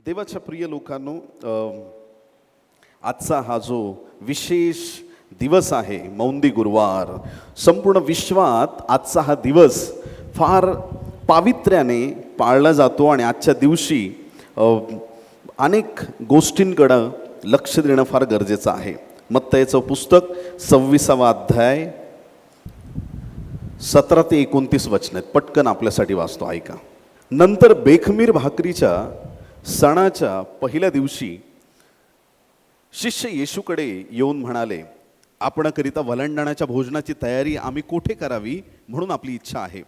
देवाच्या प्रिय लोकांनो, आजचा हा जो विशेष दिवस आहे मौंदी गुरुवार, संपूर्ण विश्वात आजचा हा दिवस फार पावित्र्याने पाळला जातो आणि आजच्या दिवशी अनेक गोष्टींकडं लक्ष देणं फार गरजेचं आहे. मत्तईचं पुस्तक 26वा अध्याय 17 ते 29 वचन आहेत. पटकन आपल्यासाठी वाचतो, ऐका. नंतर बेखमीर भाकरीच्या सणाच्या पहिल्या दिवशी शिष्य येशूकडे येऊन म्हणाले, आपणाकरिता वलांडणाच्या भोजनाची तयारी आम्ही कोठे करावी म्हणून आपली इच्छा आहे.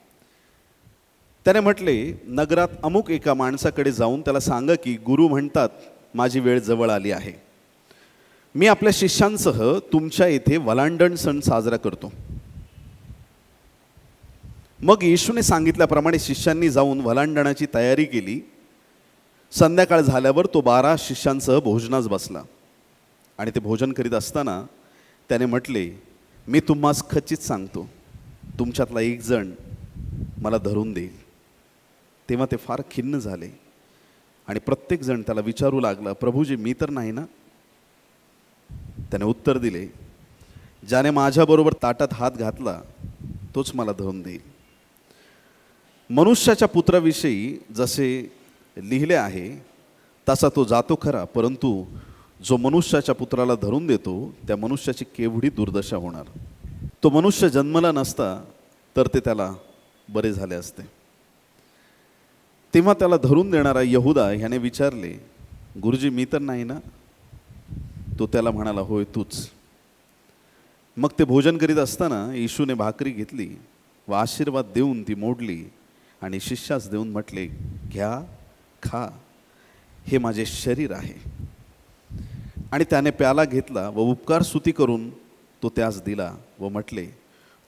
त्याने म्हटले, नगरात अमुक एका माणसाकडे जाऊन त्याला सांगा की गुरु म्हणतात माझी वेळ जवळ आली आहे. मी आपल्या शिष्यांसह तुमच्या येथे वलांडण सण साजरा करतो. मग येशूने सांगितल्याप्रमाणे शिष्यांनी जाऊन वलांडणाची तयारी केली. संध्याकाळ झाल्यावर तो 12 शिष्यांसह भोजनास बसला आणि ते भोजन करीत असताना त्याने म्हटले, मी तुम्हास खचित सांगतो, तुमच्यातला एक जण मला धरून देईल. तेव्हा ते फार खिन्न झाले आणि प्रत्येक जण त्याला विचारू लागला, प्रभूजी मी तर नाही ना? त्याने उत्तर दिले, ज्याने माझ्याबरोबर ताटात हात घातला तोच मला धरून देईल. मनुष्याच्या पुत्राविषयी जसे लिहिले आहे तसा तो जातो खरा, परंतु जो मनुष्याच्या पुत्राला धरून देतो त्या मनुष्याची केवढी दुर्दशा होणार. तो मनुष्य जन्मला नसता तर ते त्याला बरे झाले असते. तेव्हा त्याला धरून देणारा यहुदा ह्याने विचारले, गुरुजी मी तर नाही ना? तो त्याला म्हणाला, होय तूच. मग ते भोजन करीत असताना येशूने भाकरी घेतली व आशीर्वाद देऊन ती मोडली आणि शिष्यास देऊन म्हटले, घ्या खा, हे माझे शरीर आहे. आणि त्याने प्याला घेतला व उपकार स्तुती करून तो त्यास दिला व म्हटले,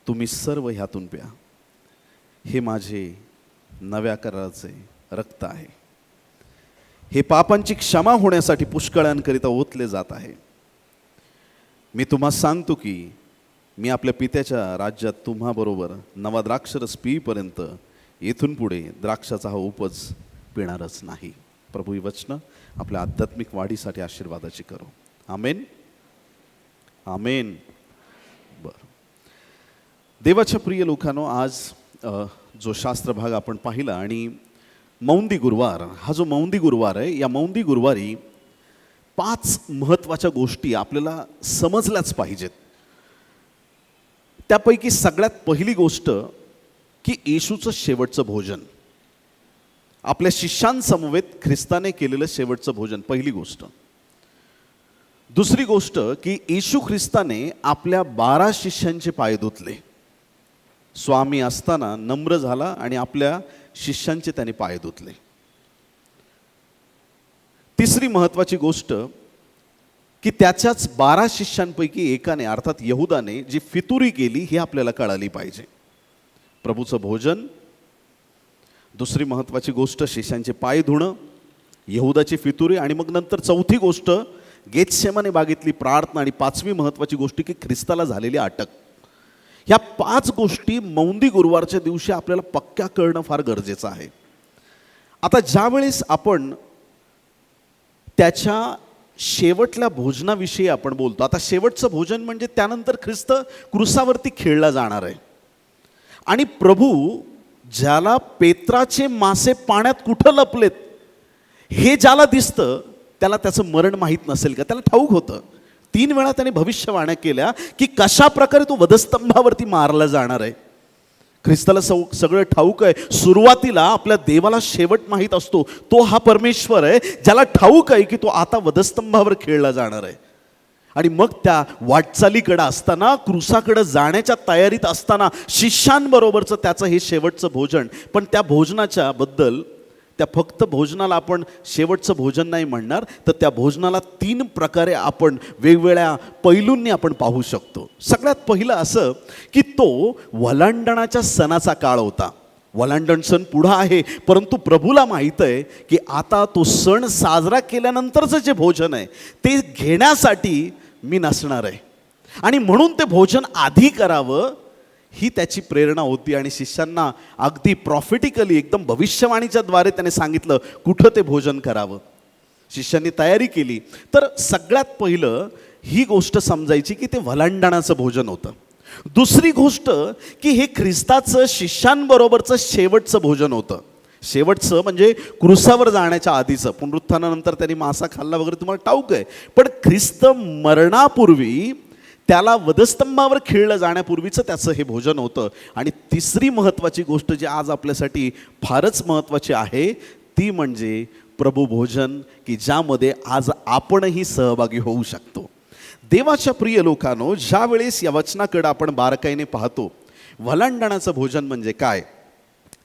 तुम्ही सर्व ह्यातून प्या, हे माझे नव्या कराराचे रक्त आहे. हे पापांची क्षमा होण्यासाठी पुष्कळांकरिता ओतले जात आहे. मी तुम्हा सांगतो की मी आपल्या पित्याच्या राज्यात तुम्हाबरोबर नवा द्राक्षरस पिईपर्यंत येथून पुढे द्राक्षाचा हा उपज पिणारच नाही. प्रभू ही वचनं आपल्या आध्यात्मिक वाढीसाठी आशीर्वादाची करो. आमेन, आमेन. बरं, देवाच्या प्रिय लोकांनो, आज जो शास्त्र भाग आपण पाहिला आणि मौंदी गुरुवार, हा जो मौंदी गुरुवार आहे, या मौंदी गुरुवारी 5 महत्त्वाच्या गोष्टी आपल्याला समजल्याच पाहिजेत. त्यापैकी सगळ्यात पहिली गोष्ट की येशूचं शेवटचं भोजन, आपल्या शिष्यांसमवेत ख्रिस्ताने केलेलं शेवटचं भोजन, पहिली गोष्ट. दुसरी गोष्ट की येशू ख्रिस्ताने आपल्या 12 शिष्यांचे पाय धुतले. स्वामी असताना नम्र झाला आणि आपल्या शिष्यांचे त्याने पाय धुतले. तिसरी महत्त्वाची गोष्ट की त्याच्याच 12 शिष्यांपैकी एकाने अर्थात यहुदाने जी फितुरी केली ही आपल्याला कळाली पाहिजे. प्रभूचं भोजन, दुसरी महत्त्वाची गोष्ट शिष्यांचे पाय धुणं, यहुदाची फितुरी, आणि मग नंतर चौथी गोष्ट गेतसेमाने बागेतली प्रार्थना, आणि 5वी महत्त्वाची गोष्ट की ख्रिस्ताला झालेली अटक. ह्या 5 गोष्टी मौंदी गुरुवारच्या दिवशी आपल्याला पक्क्या कळणं फार गरजेचं आहे. आता ज्यावेळेस आपण त्याच्या शेवटल्या भोजनाविषयी आपण बोलतो, आता शेवटचं भोजन म्हणजे त्यानंतर ख्रिस्त क्रुसावरती खेळला जाणार आहे. आणि प्रभू ज्याला पेत्राचे मासे पाण्यात कुठं लपलेत हे ज्याला दिसतं त्याला त्याचं मरण माहीत नसेल का? त्याला ठाऊक होतं. 3 वेळा त्याने भविष्यवाण्या केल्या की कशा प्रकारे तो वधस्तंभावरती मारला जाणार आहे. ख्रिस्ताला सगळं ठाऊक आहे. सुरुवातीला आपल्या देवाला शेवट माहीत असतो. तो हा परमेश्वर आहे ज्याला ठाऊक आहे की तो आता वधस्तंभावर खेळला जाणार आहे. आणि मग त्या वाटचालीकडं असताना, क्रुसाकडं जाण्याच्या तयारीत असताना शिष्यांबरोबरचं त्याचं हे शेवटचं भोजन. पण त्या भोजनाच्या बद्दल, त्या फक्त भोजनाला आपण शेवटचं भोजन नाही म्हणणार, तर त्या भोजनाला 3 प्रकारे आपण वेगवेगळ्या पैलूंनी आपण पाहू शकतो. सगळ्यात पहिलं असं की तो वलांडणाच्या सणाचा काळ होता. वलांडण सण पुढं आहे, परंतु प्रभूला माहीत आहे की आता तो सण साजरा केल्यानंतरचं जे भोजन आहे ते घेण्यासाठी मी नसणार आहे, आणि म्हणून ते भोजन आधी करावं ही त्याची प्रेरणा होती. आणि शिष्यांना अगदी प्रॉफिटिकली, एकदम भविष्यवाणीच्या द्वारे त्याने सांगितलं कुठं ते भोजन करावं. शिष्यांनी तयारी केली. तर सगळ्यात पहिलं ही गोष्ट समजायची की ते वलांडणाचं भोजन होतं. दुसरी गोष्ट की हे ख्रिस्ताचं शिष्यांबरोबरचं शेवटचं भोजन होतं. शेवटचं म्हणजे क्रूसावर जाण्याच्या आधीचं. पुनरुत्थानानंतर त्यांनी मासा खाल्ला वगैरे तुम्हाला ठाऊक आहे. पण ख्रिस्त मरणापूर्वी, त्याला वधस्तंभावर खिळलं जाण्यापूर्वीचं त्याचं हे भोजन होतं. आणि तिसरी महत्त्वाची गोष्ट जी आज आपल्यासाठी फारच महत्त्वाची आहे ती म्हणजे प्रभू भोजन, की ज्यामध्ये आज आपणही सहभागी होऊ शकतो. देवाच्या प्रिय लोकांनो, ज्या वेळेस या वचनाकडे आपण बारकाईने पाहतो, वलांडणाचं भोजन म्हणजे काय,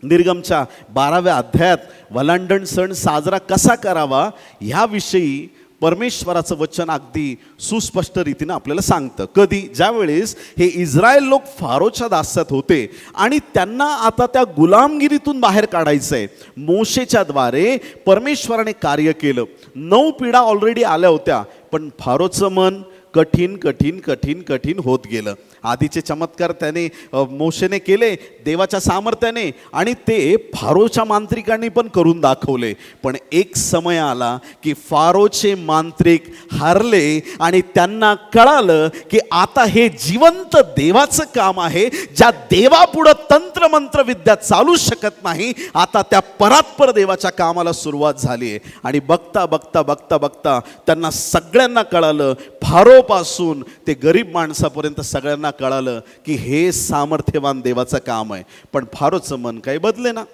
निर्गमच्या 12व्या अध्यायात वलांडण सण साजरा कसा करावा ह्याविषयी परमेश्वराचं वचन अगदी सुस्पष्ट रीतीनं आपल्याला सांगतं. कधी, ज्यावेळेस हे इस्रायल लोक फारोच्या दास्यात होते आणि त्यांना आता त्या गुलामगिरीतून बाहेर काढायचं आहे. मोशेच्या द्वारे परमेश्वराने कार्य केलं. 9 पिढ्या ऑलरेडी आल्या होत्या, पण फारोचं मन कठीण कठीण कठीण कठीण होत गेलं. आधीचे चमत्कार त्याने मोशेने केले देवाच्या सामर्थ्याने आणि ते फारोच्या मांत्रिकांनी पण करून दाखवले. पण एक समय आला की फारोचे मांत्रिक हारले आणि त्यांना कळालं की आता हे जिवंत देवाचं काम आहे. ज्या देवापुढं तंत्रमंत्र विद्या चालू शकत नाही, आता त्या परात्पर देवाच्या कामाला सुरुवात झाली आहे. आणि बघता बघता बघता बघता त्यांना सगळ्यांना कळालं, फारोपासून ते गरीब माणसापर्यंत सगळ्यांना कळालं की हे सामर्थ्यवान देवाचं काम आहे. पण फारोचं मन काही बदले ना.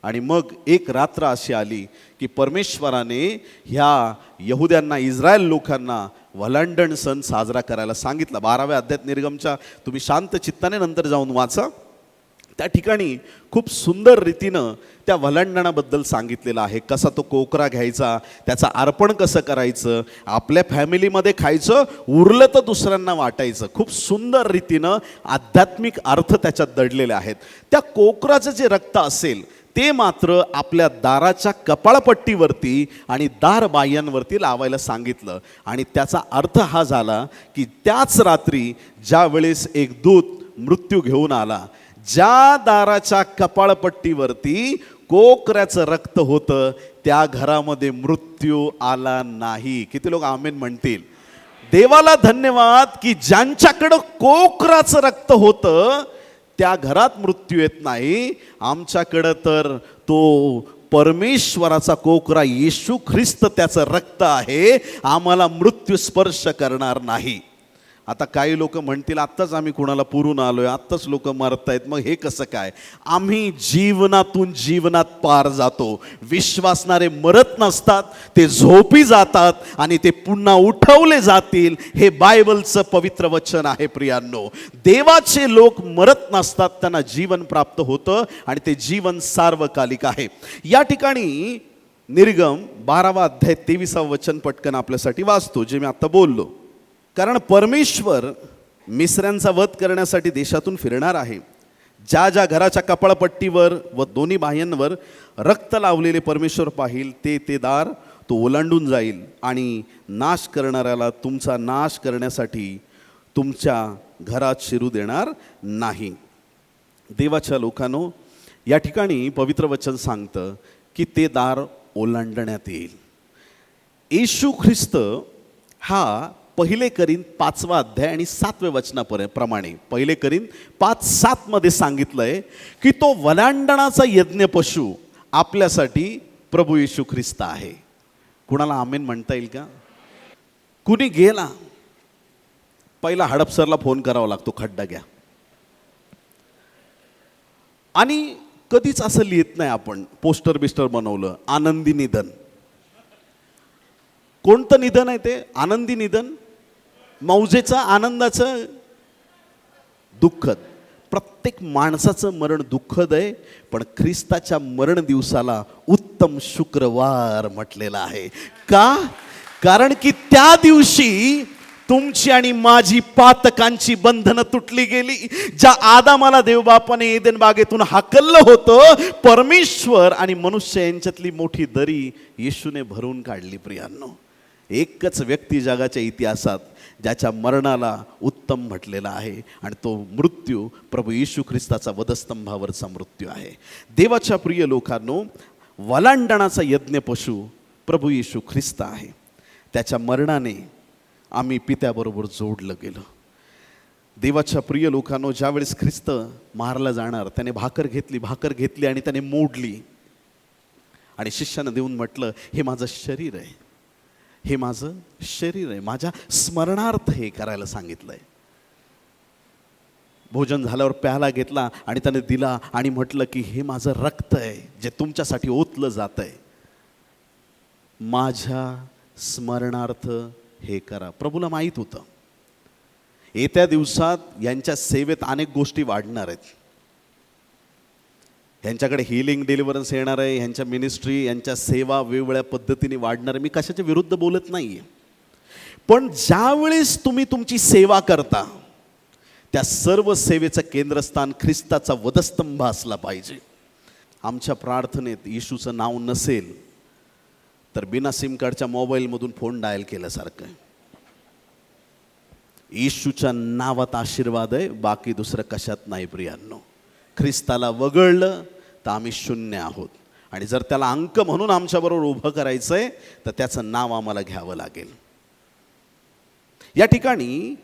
आणि मग एक रात्र अशी आली की परमेश्वराने ह्या यहुद्यांना, इस्रायल लोकांना वलांडण सण साजरा करायला सांगितला. 12व्या अध्यायात निर्गमच्या तुम्ही शांत चित्ताने नंतर जाऊन वाचा. त्या ठिकाणी खूप सुंदर रीतीनं त्या वलांडणाबद्दल सांगितलेलं आहे. कसा तो कोकरा घ्यायचा, त्याचं अर्पण कसं करायचं, आपल्या फॅमिलीमध्ये खायचं, उरलं तर दुसऱ्यांना वाटायचं. खूप सुंदर रीतीनं आध्यात्मिक अर्थ त्याच्यात दडलेले आहेत. त्या कोकराचं जे रक्त असेल ते मात्र आपल्या दाराच्या कपाळपट्टीवरती आणि दारबाह्यांवरती लावायला सांगितलं. आणि त्याचा अर्थ हा झाला की त्याच रात्री ज्या वेळेस एक दूत मृत्यू घेऊन आला, ज्या दाराच्या कपाळपट्टीवरती कोकऱ्याचं रक्त होतं त्या घरामध्ये मृत्यू आला नाही. किती लोक आमेन म्हणतील? देवाला धन्यवाद की ज्यांच्याकडं कोकराचं रक्त होतं त्या घरात मृत्यू येत नाही. आमच्याकडं तर तो परमेश्वराचा कोकरा येशू ख्रिस्त त्याचं रक्त आहे, आम्हाला मृत्यू स्पर्श करणार नाही. आता काही लोक म्हणतील आत्ताच आम्ही कुणाला पुरून आलोय, आत्ताच लोक मरतायत, मग हे कसं काय? आम्ही जीवनातून जीवनात पार जातो. विश्वासणारे मरत नसतात, ते झोपी जातात आणि ते पुन्हा उठवले जातील. हे बायबलचं पवित्र वचन आहे प्रियांनो. देवाचे लोक मरत नसतात, त्यांना जीवन प्राप्त होतं आणि ते जीवन सार्वकालिक आहे. या ठिकाणी निर्गम 12वा अध्याय 23वा वचन पटकन आपल्यासाठी वाचतो, जे मी आता बोललो. कारण परमेश्वर मिस्र्यांचा वध करण्यासाठी देशातून फिरणार आहे. ज्या ज्या घराच्या कपाळपट्टीवर व दोन्ही बाह्यांवर रक्त लावलेले परमेश्वर पाहिल, ते दार तो ओलांडून जाईल आणि नाश करणाऱ्याला तुमचा नाश करण्यासाठी तुमच्या घरात शिरू देणार नाही. देवाच्या लोकांनो, या ठिकाणी पवित्र वचन सांगतं की ते दार ओलांडण्यात येईल. येशू ख्रिस्त हा पहिले करीन 5वा अध्याय आणि 7व्या वचनाप्रमाणे, पहिले करीन 5:7 मध्ये सांगितलंय की तो वलांडणाचा यज्ञ पशु आपल्यासाठी प्रभू येशू ख्रिस्त आहे. कुणाला आमेन म्हणता येईल का? कुणी गेला, पहिला हडपसरला फोन करावा लागतो, खड्डा घ्या. आणि कधीच असं लिहित नाही आपण, पोस्टर बिस्टर बनवलं आनंदी निधन. कोणतं निधन आहे ते? आनंदी निधन, मौजेचं, आनंदाचं, दुःखद. प्रत्येक माणसाचं मरण दुःखद आहे, पण ख्रिस्ताच्या मरण दिवसाला उत्तम शुक्रवार म्हटलेला आहे. का? कारण की त्या दिवशी तुमची आणि माझी पातकांची बंधनं तुटली गेली. ज्या आदामाला देवबापाने एदेन बागेतून हाकललं होतं, परमेश्वर आणि मनुष्य यांच्यातली मोठी दरी येशूने भरून काढली. प्रियांनो, एकच व्यक्ती जगाच्या इतिहासात ज्याच्या मरणाला उत्तम म्हटलेला आहे आणि तो मृत्यू प्रभू येशू ख्रिस्ताचा वधस्तंभावरचा मृत्यू आहे. देवाच्या प्रिय लोकांनो, वलांडणाचा यज्ञ पशु प्रभू येशू ख्रिस्त आहे. त्याच्या मरणाने आम्ही पित्याबरोबर जोडलं गेलो. देवाच्या प्रिय लोकांनो, ज्यावेळेस ख्रिस्त मारला जाणार, त्याने भाकर घेतली आणि त्याने मोडली आणि शिष्यानं देऊन म्हटलं, हे माझं शरीर आहे, हे माझं शरीर आहे, माझ्या स्मरणार्थ हे करायला सांगितलंय. भोजन झाल्यावर प्याला घेतला आणि त्याने दिला आणि म्हटलं की हे माझं रक्त आहे जे तुमच्यासाठी ओतलं जात आहे, माझ्या स्मरणार्थ हे करा. प्रभूला माहीत होतं येत्या दिवसात यांच्या सेवेत अनेक गोष्टी वाढणार आहेत. यांच्याकडे हिलिंग डिलिव्हरन्स येणार आहे, यांच्या मिनिस्ट्री, यांच्या सेवा वेगवेगळ्या पद्धतीने वाढणार आहे. मी कशाच्या विरुद्ध बोलत नाही, पण ज्यावेळेस तुम्ही तुमची सेवा करता त्या सर्व सेवेचं केंद्रस्थान ख्रिस्ताचा वधस्तंभ असला पाहिजे. आमच्या प्रार्थनेत येशूचं नाव नसेल तर बिना सिम कार्डच्या मोबाईलमधून फोन डायल केल्यासारखं आहे. येशूच्या नावात आशीर्वाद आहे, बाकी दुसरं कशात नाही. प्रियांनो, ख्रिस्ताला वगळलं तर आम्ही शून्य आहोत आणि जर त्याला अंक म्हणून आमच्याबरोबर उभं करायचं आहे तर त्याचं नाव आम्हाला घ्यावं लागेल. या ठिकाणी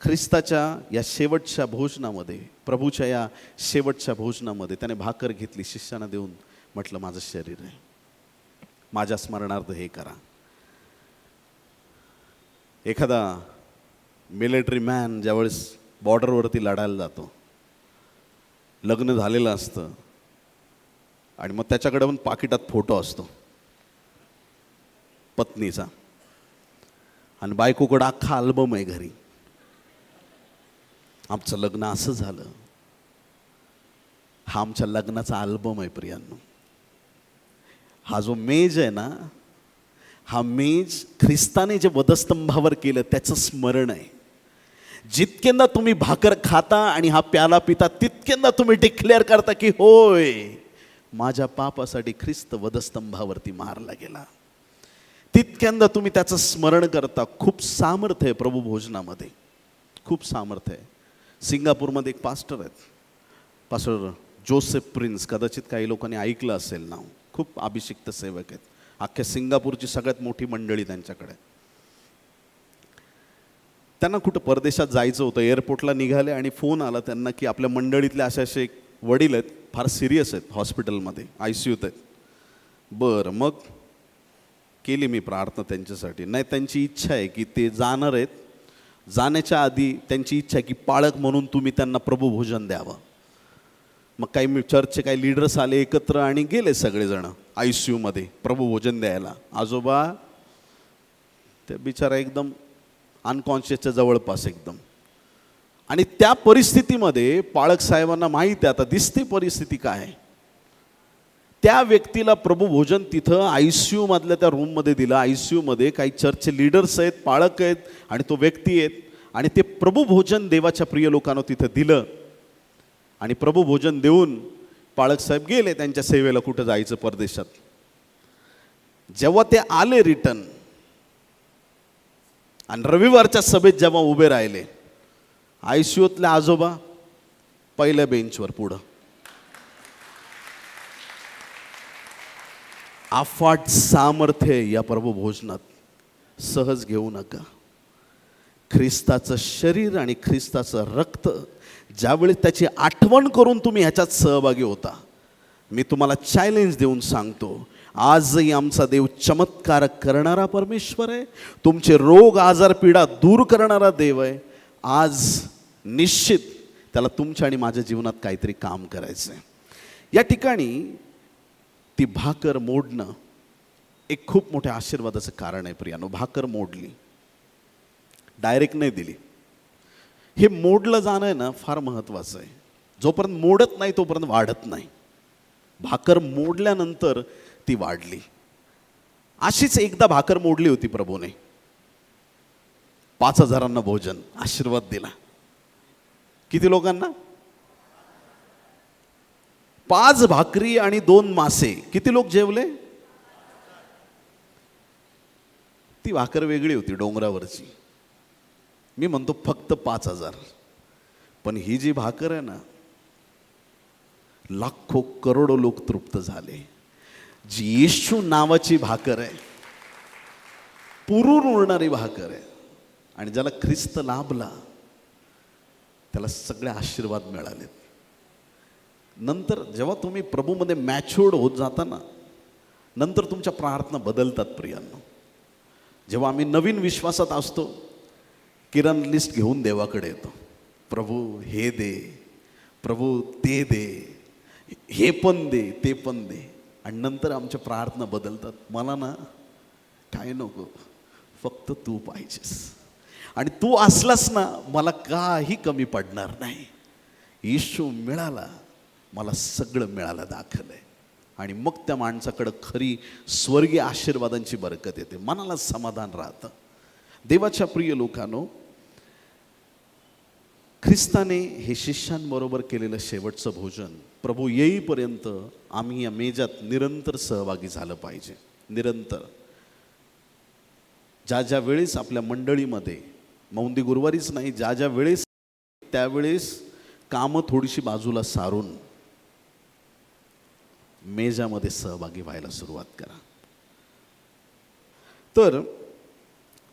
ख्रिस्ताच्या या शेवटच्या भोजनामध्ये, प्रभूच्या या शेवटच्या भोजनामध्ये त्याने भाकर घेतली, शिष्यांना देऊन म्हटलं, माझं शरीर आहे, माझ्या स्मरणार्थ हे करा. एखादा मिलिटरी मॅन ज्यावेळेस बॉर्डरवरती लढायला जातो, लग्न झालेलं असतं आणि मग त्याच्याकडे पण पाकिटात फोटो असतो पत्नीचा आणि बायकोकडं अख्खा अल्बम आहे घरी, आमचं लग्न असं झालं. हा आमच्या लग्नाचा अल्बम आहे. प्रियांनो, हा जो मेज आहे ना, हा मेज ख्रिस्ताने जे वधस्तंभावर केलं त्याचं स्मरण आहे. जितकेंदा तुम्ही भाकर खाता आणि हा प्याला पिता तितकेंदा तुम्ही डिक्लेअर करता की होय, माझ्या पापासाठी ख्रिस्त वधस्तंभावरती मारला गेला. तितक्यांदा तुम्ही त्याचं स्मरण करता. खूप सामर्थ्य आहे प्रभू भोजनामध्ये, खूप सामर्थ्य आहे. सिंगापूरमध्ये एक पास्टर आहेत, पास्टर जोसेफ प्रिन्स, कदाचित काही लोकांनी ऐकलं असेल नाव. खूप अभिषिक्त सेवक आहेत. अख्ख्या सिंगापूरची सगळ्यात मोठी मंडळी त्यांच्याकडे. त्यांना कुठं परदेशात जायचं होतं, एअरपोर्टला निघाले आणि फोन आला त्यांना की आपल्या मंडळीतले असे एक वडील आहेत, फार सिरियस आहेत, हॉस्पिटलमध्ये ICUत आहेत. बरं, मग केली मी प्रार्थना त्यांच्यासाठी. नाही, त्यांची इच्छा आहे की ते जाणार आहेत, जाण्याच्या आधी त्यांची इच्छा आहे की पाळक म्हणून तुम्ही त्यांना प्रभू भोजन द्यावं. मग काही चर्चचे काही लीडर्स आले एकत्र आणि गेले सगळेजण ICUमध्ये प्रभू भोजन द्यायला. आजोबा ते बिचारा एकदम अनकॉन्शियसच्या जवळपास एकदम. आणि त्या परिस्थितीमध्ये पाळक साहेबांना माहीत आहे आता दिसते परिस्थिती काय आहे. त्या व्यक्तीला प्रभू भोजन तिथं ICU मधल्या त्या रूममध्ये दिलं. ICUमध्ये काही चर्चचे लीडर्स आहेत, पाळक आहेत आणि तो व्यक्ती आहेत आणि ते प्रभू भोजन देवाच्या प्रिय लोकांना तिथं दिलं. आणि प्रभू भोजन देऊन पाळक साहेब गेले त्यांच्या सेवेला, कुठं जायचं परदेशात. जेव्हा ते आले रिटर्न आणि रविवारच्या सभेत जेव्हा उभे राहिले, ICUतले आजोबा पहिल्या बेंचवर पुढं. अफाट सामर्थ्य या प्रभू भोजनात, सहज घेऊ नका. ख्रिस्ताचं शरीर आणि ख्रिस्ताचं रक्त ज्यावेळी त्याची आठवण करून तुम्ही ह्याच्यात सहभागी होता, मी तुम्हाला चॅलेंज देऊन सांगतो, आजही आमचा देव चमत्कार करणारा परमेश्वर आहे. तुमचे रोग आजार पीडा दूर करणारा देव आहे. आज निश्चित त्याला तुमच्या आणि माझ्या जीवनात काहीतरी काम करायचं आहे. या ठिकाणी ती भाकर मोडणं एक खूप मोठ्या आशीर्वादाचं कारण आहे. प्रियानो, भाकर मोडली, डायरेक्ट नाही दिली. हे मोडलं जाणं आहे ना, फार महत्त्वाचं आहे. जोपर्यंत मोडत नाही तोपर्यंत वाढत नाही. भाकर मोडल्यानंतर ती वाढली. अशीच एकदा भाकर मोडली होती प्रभूने, 5,000 भोजन आशीर्वाद दिला. किती लोकांना? 5 भाकरी आणि 2 मासे. किती लोक जेवले? ती भाकर वेगळी होती डोंगरावरची. मी म्हणतो फक्त 5,000. पण ही जी भाकर आहे ना, लाखो करोडो लोक तृप्त झाले. जी येशू नावाची भाकर आहे, पुरून उरणारी भाकर आहे. आणि ज्याला ख्रिस्त लाभला त्याला सगळे आशीर्वाद मिळालेत. नंतर जेव्हा तुम्ही प्रभूमध्ये मॅच्युअर्ड होत जाता ना, नंतर तुमच्या प्रार्थना बदलतात प्रियांनो. जेव्हा आम्ही नवीन विश्वासात असतो, किराणा लिस्ट घेऊन देवाकडे येतो, प्रभू हे दे, प्रभू ते दे, हे पण दे, ते पण दे. आणि नंतर आमच्या प्रार्थना बदलतात. मला ना काय नको, फक्त तू पाहिजेस. आणि तू असलास ना मला काही कमी पडणार नाही. येशू मिळाला, मला सगळं मिळालं दाखल आहे. आणि मग त्या माणसाकडं खरी स्वर्गीय आशीर्वादांची बरकत येते, मनाला समाधान राहतं. देवाच्या प्रिय लोकांनो, ख्रिस्ताने हे शिष्यांबरोबर केलेलं शेवटचं भोजन प्रभू येईपर्यंत आम्ही या मेजात निरंतर सहभागी झालं पाहिजे. निरंतर ज्या ज्या वेळेस आपल्या मंडळीमध्ये मौंदी गुरुवारीच नाही, ज्या ज्या वेळेस त्यावेळेस कामं थोडीशी बाजूला सारून मेजामध्ये सहभागी व्हायला सुरुवात करा. तर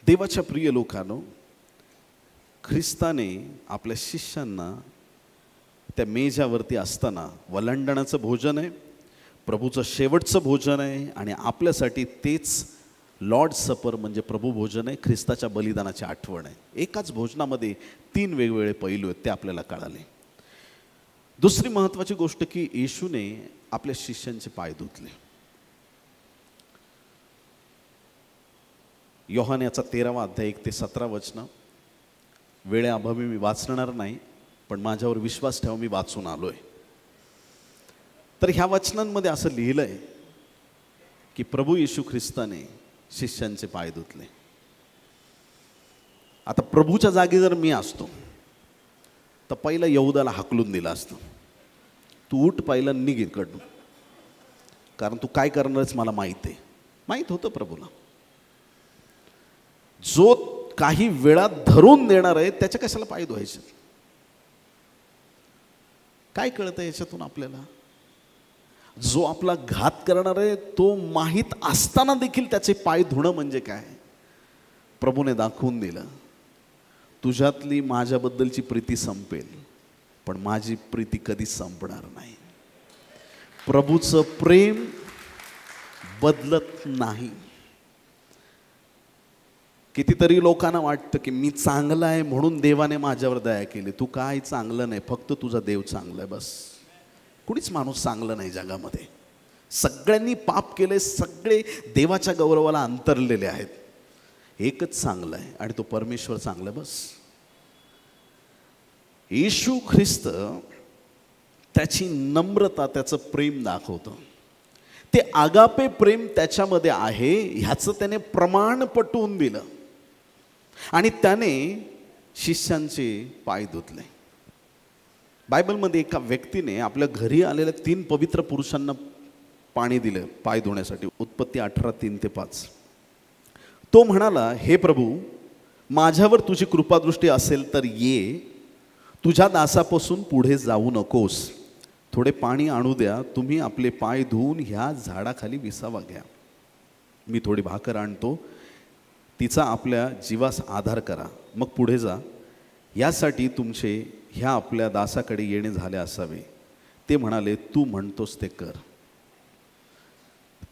देवाच्या प्रिय लोकांनो, ख्रिस्ताने आपल्या शिष्यांना त्या मेजावरती असताना वलांडणाचं भोजन आहे, प्रभूचं शेवटचं भोजन आहे. आणि आपल्यासाठी तेच लॉर्ड सपर म्हणजे प्रभू भोजन आहे, ख्रिस्ताच्या बलिदानाची आठवण आहे. एकाच भोजनामध्ये 3 वेगवेगळे पैलू आहेत, ते आपल्याला कळाले. दुसरी महत्त्वाची गोष्ट की येशूने आपल्या शिष्यांचे पाय धुतले. योहान याचा 13वा अध्याय 1 ते 17 वचनं. वेळेअभावी मी वाचणार नाही, पण माझ्यावर विश्वास ठेवा, मी वाचून आलोय. तर ह्या वचनांमध्ये असं लिहिलंय की प्रभू येशू ख्रिस्ताने शिष्यांचे पाय धुतले. आता प्रभूच्या जागी जर मी असतो तर पहिलं यहुदाला हाकलून दिलं असतं, तू उठ, पहिलं निघ इकडून, कारण तू काय करणारच मला माहीत आहे. माहीत होतं प्रभूला. जो काही वेळात धरून देणार आहे त्याच्या कशाला पाय धुवायचे? काय कळतं याच्यातून आपल्याला? जो आपला घात करणार आहे तो माहीत असताना देखील त्याचे पाय धुणं म्हणजे काय? प्रभूने दाखवून दिलं, तुझ्यातली माझ्याबद्दलची प्रीती संपेल, पण माझी प्रीती कधीच संपणार नाही. प्रभूचं प्रेम बदलत नाही. कितीतरी लोकांना वाटतं की मी चांगला आहे म्हणून देवाने माझ्यावर दया केली. तू काय चांगलं नाही, फक्त तुझा देव चांगला आहे बस. कुणीच माणूस चांगलं नाही जगामध्ये. सगळ्यांनी पाप केले, सगळे देवाच्या गौरवाला अंतरलेले आहेत. एकच चांगलं आहे आणि तो परमेश्वर चांगला बस. येशू ख्रिस्त त्याची नम्रता, त्याचं प्रेम दाखवतं. ते आगापे प्रेम त्याच्यामध्ये आहे ह्याचं त्याने प्रमाण पटवून दिलं आणि त्याने शिष्यांचे पाय धुतले. बायबलमध्ये एका व्यक्तीने आपल्या घरी आलेल्या 3 पवित्र पुरुषांना पाणी दिलं पाय धुण्यासाठी. उत्पत्ती 18:3 ते 5. तो म्हणाला, हे प्रभू, माझ्यावर तुझी कृपादृष्टी असेल तर ये, तुझ्या दासापासून पुढे जाऊ नकोस. थोडे पाणी आणू द्या, तुम्ही आपले पाय धुवून ह्या झाडाखाली विसावा घ्या. मी थोडी भाकर आणतो, तिचा आपल्या जीवास आधार करा, मग पुढे जा. यासाठी तुमचे ह्या आपल्या दासाकडे येणे झाले असावे. ते म्हणाले, तू म्हणतोस ते कर.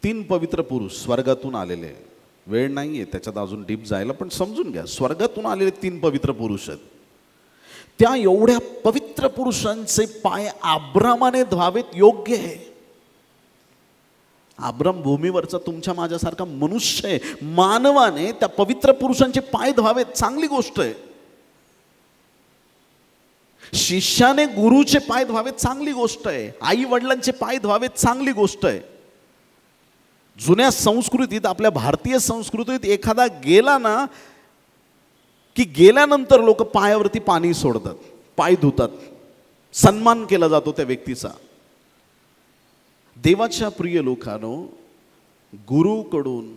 3 पवित्र पुरुष स्वर्गातून आलेले. वेळ नाही आहे त्याच्यात अजून डीप जायला, पण समजून घ्या, स्वर्गातून आलेले 3 पवित्र पुरुष आहेत. त्या एवढ्या पवित्र पुरुषांचे पाय अब्रामाने धुवावेत योग्य आहे. अब्राम भूमीवरचा तुमच्या माझ्यासारखा मनुष्य आहे. मानवाने त्या पवित्र पुरुषांचे पाय धुवावेत, चांगली गोष्ट आहे. शिष्याने गुरुचे पाय धुवावेत, चांगली गोष्ट आहे. आई वडिलांचे पाय धुवावेत, चांगली गोष्ट आहे. जुन्या संस्कृतीत, आपल्या भारतीय संस्कृतीत एखादा गेला ना की गेल्यानंतर लोक पायावरती पाणी सोडतात, पाय धुतात, सन्मान केला जातो त्या व्यक्तीचा. देवाच्या प्रिय लोकांनो, गुरुकडून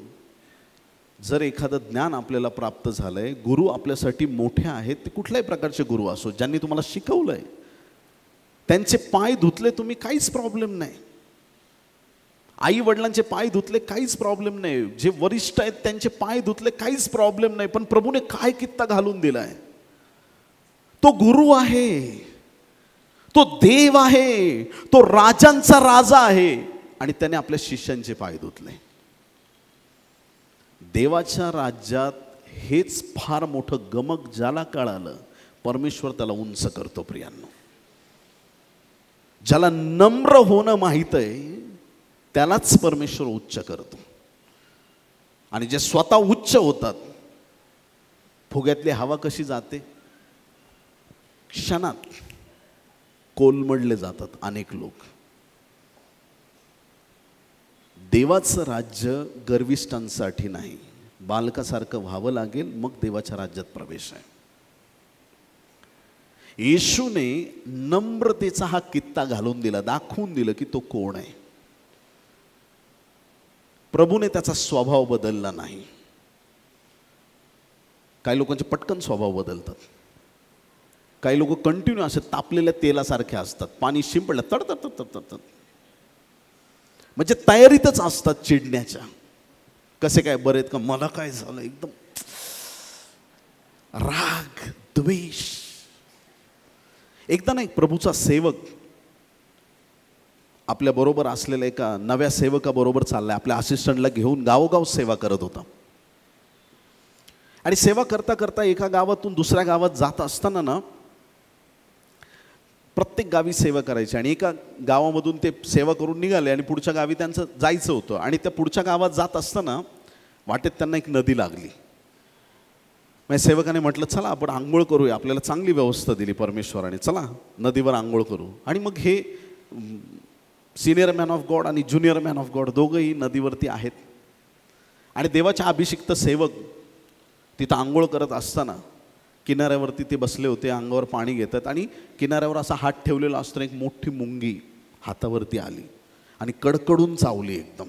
जर एखादं ज्ञान आपल्याला प्राप्त झालंय, गुरु आपल्यासाठी मोठे आहेत. ते कुठल्याही प्रकारचे गुरु असो, ज्यांनी तुम्हाला शिकवलंय, त्यांचे पाय धुतले तुम्ही, काहीच प्रॉब्लेम नाही. आई वडिलांचे पाय धुतले, काहीच प्रॉब्लेम नाही. जे वरिष्ठ आहेत त्यांचे पाय धुतले, काहीच प्रॉब्लेम नाही. पण प्रभूने काय कित्ता घालून दिलाय. तो गुरु आहे, तो देव आहे, तो राजांचा राजा आहे आणि त्याने आपल्या शिष्यांचे पाय धुतले. देवाच्या राज्यात हेच फार मोठं गमक. ज्याला कळालं परमेश्वर त्याला उंच करतो प्रियांनो. ज्याला नम्र होणं माहित आहे त्यालाच परमेश्वर उच्च करतो. आणि जे स्वतः उच्च होतात, फुग्यातली हवा कशी जाते, क्षणात कोलमडले जातात अनेक लोक. देवाचं राज्य गर्विष्ठांसाठी नाही, बालकासारखं व्हावं लागेल मग देवाच्या राज्यात प्रवेश आहे. येशूने नम्रतेचा हा कित्ता घालून दिला, दाखवून दिलं की तो कोण आहे. प्रभूने त्याचा स्वभाव बदलला नाही. काही लोकांचे पटकन स्वभाव बदलतात. काही लोक कंटिन्यू असे तापलेल्या तेलासारखे असतात. पाणी शिंपडलं तडतड तडतड, म्हणजे तयारीतच असतात चिडण्याच्या. कसे काय बरे आहेत का, मला काय झालं, एकदम राग द्वेष. एकदा ना एक प्रभूचा सेवक आपल्या बरोबर असलेल्या एका नव्या सेवकाबरोबर चाललाय. आपल्या असिस्टंटला घेऊन गावोगाव सेवा करत होता. आणि सेवा करता करता एका गावातून दुसऱ्या गावात जात असताना ना, प्रत्येक गावी सेवा करायची. आणि एका गावामधून ते सेवा करून निघाले आणि पुढच्या गावी त्यांचं जायचं होतं. आणि त्या पुढच्या गावात जात असताना वाटेत त्यांना एक नदी लागली. मग सेवकाने म्हटलं चला आपण आंघोळ करूया, आपल्याला चांगली व्यवस्था दिली परमेश्वराने, चला नदीवर आंघोळ करू. आणि मग हे सिनियर मॅन ऑफ गॉड आणि ज्युनियर मॅन ऑफ गॉड दोघंही नदीवरती आहेत. आणि देवाचे अभिषिक्त सेवक तिथं आंघोळ करत असताना किनाऱ्यावरती ते बसले होते, अंगावर पाणी घेतात. आणि किनाऱ्यावर असा हात ठेवलेला असताना एक मोठी मुंगी हातावरती आली आणि कडकडून चावली एकदम.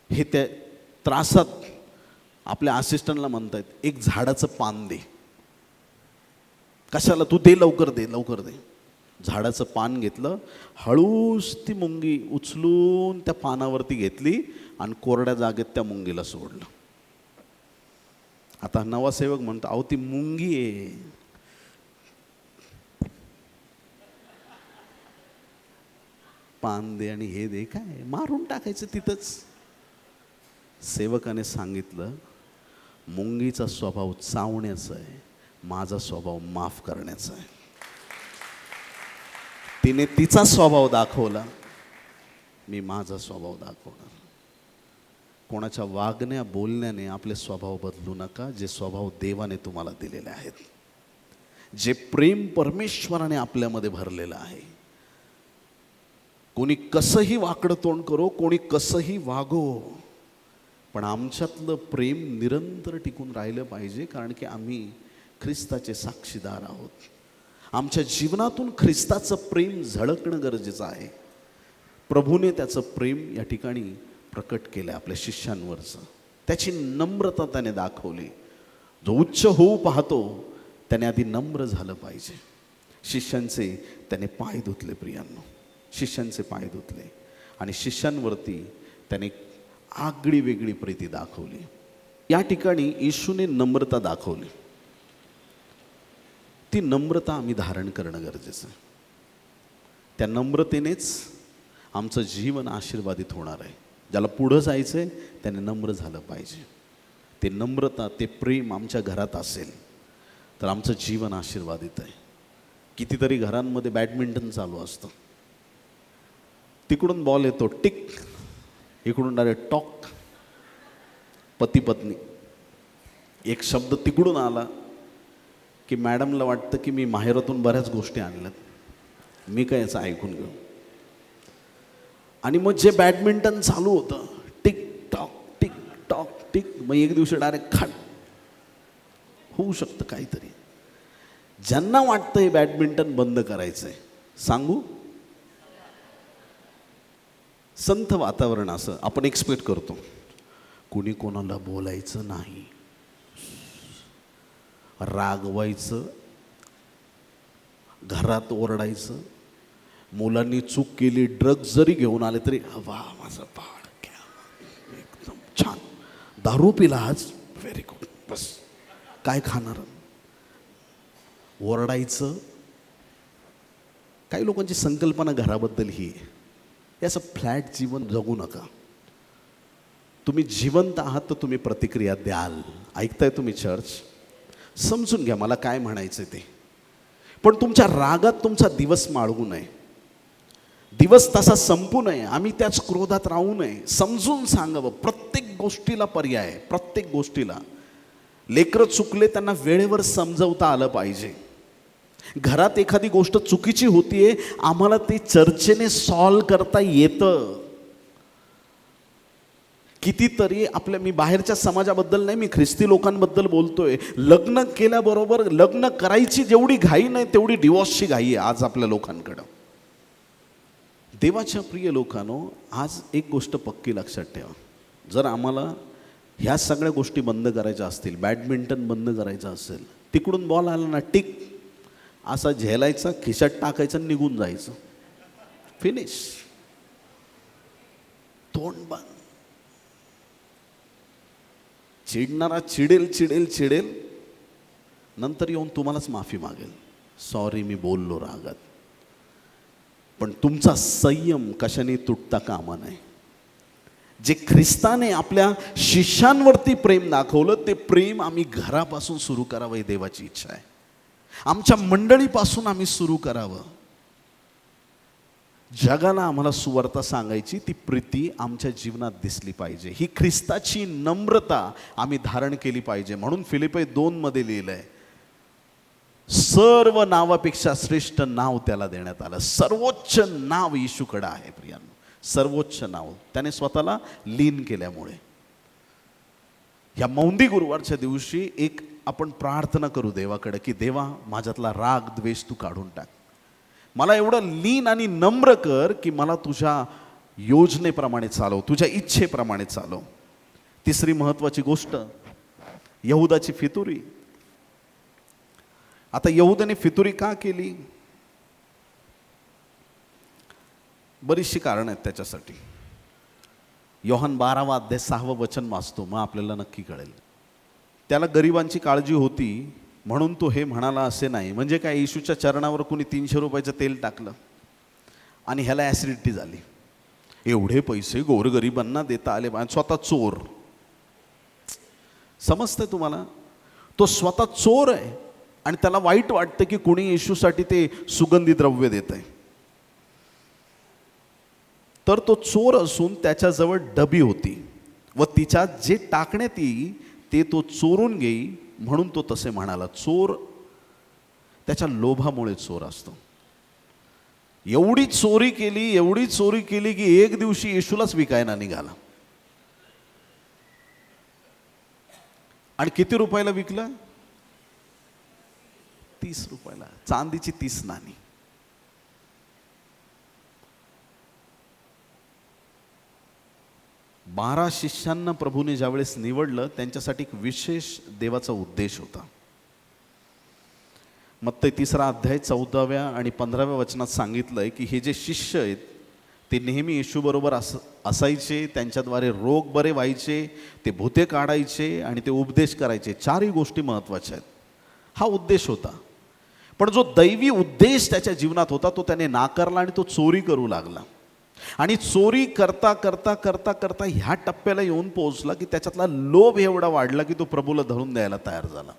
हे त्या त्रासात आपल्या असिस्टंटला म्हणतायत एक झाडाचं पान दे. कशाला, तू दे, लवकर दे लवकर दे. झाडाचं पान घेतलं, हळूच ती मुंगी उचलून त्या पानावरती घेतली आणि कोरड्या जागेत त्या मुंगीला सोडलं. आता नवा सेवक म्हणतो अहो ती मुंगी आहे. पान दे आणि हे दे, काय मारून टाकायचं तिथंच. सेवकाने सांगितलं मुंगीचा स्वभाव चावण्याचा आहे, माझा स्वभाव माफ करण्याचा आहे. तिने तिचा स्वभाव दाखवला, मी माझा स्वभाव दाखवणार. कोणाच्या वागण्या बोलण्याने आपले स्वभाव बदलू नका. जे स्वभाव देवाने तुम्हाला दिलेले आहेत, जे प्रेम परमेश्वराने आपल्यामध्ये भरलेलं आहे. कोणी कसंही वाकडं तोंड करो, कोणी कसंही वागो, पण आमच्यातलं प्रेम निरंतर टिकून राहिलं पाहिजे. कारण की आम्ही ख्रिस्ताचे साक्षीदार आहोत. आमच्या जीवनातून ख्रिस्ताचं प्रेम झळकणं गरजेचं आहे. प्रभूने त्याचं प्रेम या ठिकाणी प्रकट केलं आपल्या शिष्यांवरचं. त्याची नम्रता त्याने दाखवली. जो उच्च होऊ पाहतो त्याने आधी नम्र झालं पाहिजे. शिष्यांचे त्याने पाय धुतले प्रियांनो, शिष्यांचे पाय धुतले. आणि शिष्यांवरती त्याने आगळी वेगळी प्रीती दाखवली. या ठिकाणी येशूने नम्रता दाखवली. ती नम्रता आम्ही धारण करणं गरजेचं आहे. त्या नम्रतेनेच आमचं जीवन आशीर्वादित होणार आहे. ज्याला पुढं जायचं आहे त्याने नम्र झालं पाहिजे. ते नम्रता, ते प्रेम आमच्या घरात असेल तर आमचं जीवन आशीर्वादित आहे. कितीतरी घरांमध्ये बॅडमिंटन चालू असतं. तिकडून बॉल येतो टिक, इकडून डायरेक्ट टॉक. पती पत्नी, एक शब्द तिकडून आला की मॅडमला वाटतं की मी माहेरातून बऱ्याच गोष्टी आणल्यात, मी काय याचं ऐकून घेऊ. आणि मग जे बॅडमिंटन चालू होतं tick tock tick tock tick, मग एक दिवशी डायरेक्ट खाट होऊ शकतं काहीतरी. ज्यांना वाटतं हे बॅडमिंटन बंद करायचं आहे, सांगू, संथ वातावरण असं आपण एक्सपेक्ट करतो. कोणी कोणाला बोलायचं नाही, रागवायचं, घरात ओरडायचं, मुलांनी चूक केली, ड्रग्ज जरी घेऊन आले तरी वा माझं बाळ क्या एकदम छान, दारू पिला आज, व्हेरी गुड, बस काय खाणार, ओरडायचं. काही लोकांची संकल्पना घराबद्दल ही आहे, हे असं फ्लॅट जीवन जगू नका. तुम्ही जिवंत आहात तर तुम्ही प्रतिक्रिया द्याल. ऐकताय तुम्ही चर्च? समजून घ्या मला काय म्हणायचं ते. पण तुमच्या रागात तुमचा दिवस माळवू नये, दिवस तसा संपू नये, आम्ही त्याच क्रोधात राहू नये. समजून सांगावं. प्रत्येक गोष्टीला पर्याय आहे, प्रत्येक गोष्टीला. लेकरं चुकले त्यांना वेळेवर समजवता आलं पाहिजे. घरात एखादी गोष्ट चुकीची होतीये, आम्हाला ती चर्चेने सॉल्व करता येतं. कितीतरी आपल्या, मी बाहेरच्या समाजाबद्दल नाही, मी ख्रिस्ती लोकांबद्दल बोलतोय, लग्न केल्याबरोबर लग्न करायची जेवढी घाई नाही तेवढी डिवॉर्सची घाई आहे आज आपल्या लोकांकडं. देवाच्या प्रिय लोकांनो, आज एक गोष्ट पक्की लक्षात ठेवा. जर आम्हाला ह्या सगळ्या गोष्टी बंद करायच्या असतील, बॅडमिंटन बंद करायचं असेल, तिकडून बॉल आला ना टिक असा झेलायचा, खिशात टाकायचं, निघून जायचं, फिनिश, तोंड बंद. चिडणारा चिडेल चिडेल चिडेल, नंतर येऊन तुम्हालाच माफी मागेल, सॉरी मी बोललो रागात. पण तुमचा संयम कशाने तुटता कामा नये. जे ख्रिस्ताने आपल्या शिष्यांवरती प्रेम दाखवलं ते प्रेम आम्ही घरापासून सुरू करावं, ही देवाची इच्छा आहे. आमच्या मंडळीपासून आम्ही सुरू करावं. जगाला आम्हाला सुवार्ता सांगायची, ती प्रीती आमच्या जीवनात दिसली पाहिजे. ही ख्रिस्ताची नम्रता आम्ही धारण केली पाहिजे. म्हणून फिलिप्पी 2 मध्ये लिहिलंय, सर्व नावापेक्षा श्रेष्ठ नाव त्याला देण्यात आलं. सर्वोच्च नाव येशूकडे आहे प्रियांनो, सर्वोच्च नाव. त्याने स्वतःला लीन केल्यामुळे. या मौंदी गुरुवारच्या दिवशी एक आपण प्रार्थना करू देवाकडे की देवा, माझ्यातला राग द्वेष तू काढून टाक. मला एवढं लीन आणि नम्र कर की मला तुझ्या योजनेप्रमाणे चालव, तुझ्या इच्छेप्रमाणे चालव. तिसरी महत्वाची गोष्ट, यहुदाची फितुरी. आता यहुदाने फितुरी का केली? बरीचशी कारण आहेत त्याच्यासाठी. योहान 12 अध्याय 6 वचन वाचतो, मग आपल्याला नक्की कळेल. त्याला गरिबांची काळजी होती म्हणून तो हे म्हणाला असे नाही. म्हणजे काय, येशूच्या चरणावर कोणी 300 रुपयाचं तेल टाकलं आणि ह्याला ॲसिडिटी झाली. एवढे पैसे गोरगरिबांना देता आले, स्वतः चोर. समजतंय तुम्हाला? तो स्वतः चोर आहे आणि त्याला वाईट वाटतं की कोणी येशूसाठी ते सुगंधी द्रव्य देत आहे. तर तो चोर असून त्याच्याजवळ डबी होती व तिच्यात जे टाकण्यात येई ते तो चोरून घेई, म्हणून तो तसे म्हणाला. चोर त्याच्या लोभामुळे चोर असतो. एवढी चोरी केली की एक दिवशी येशूलाच विकायला निघाला. आणि किती रुपयाला विकला? 30 रुपयाला. चांदीची 30 नाणी. बारा शिष्यांना प्रभूने ज्यावेळेस निवडलं त्यांच्यासाठी एक विशेष देवाचा उद्देश होता. मत्ती 3 अध्याय 14 आणि 15 वचनात सांगितलंय की हे जे शिष्य आहेत ते नेहमी येशूबरोबर असायचे, त्यांच्याद्वारे रोग बरे व्हायचे, ते भूते काढायचे आणि ते उपदेश करायचे. 4ही गोष्टी महत्त्वाच्या आहेत. हा उद्देश होता. पण जो दैवी उद्देश त्याच्या जीवनात होता तो त्याने नाकारला आणि तो चोरी करू लागला. आणि चोरी करता करता करता करता ह्या टप्प्याला येऊन पोहोचला की त्याच्यातला लोभ एवढा वाढला की तो प्रभूला धरून द्यायला तयार झाला.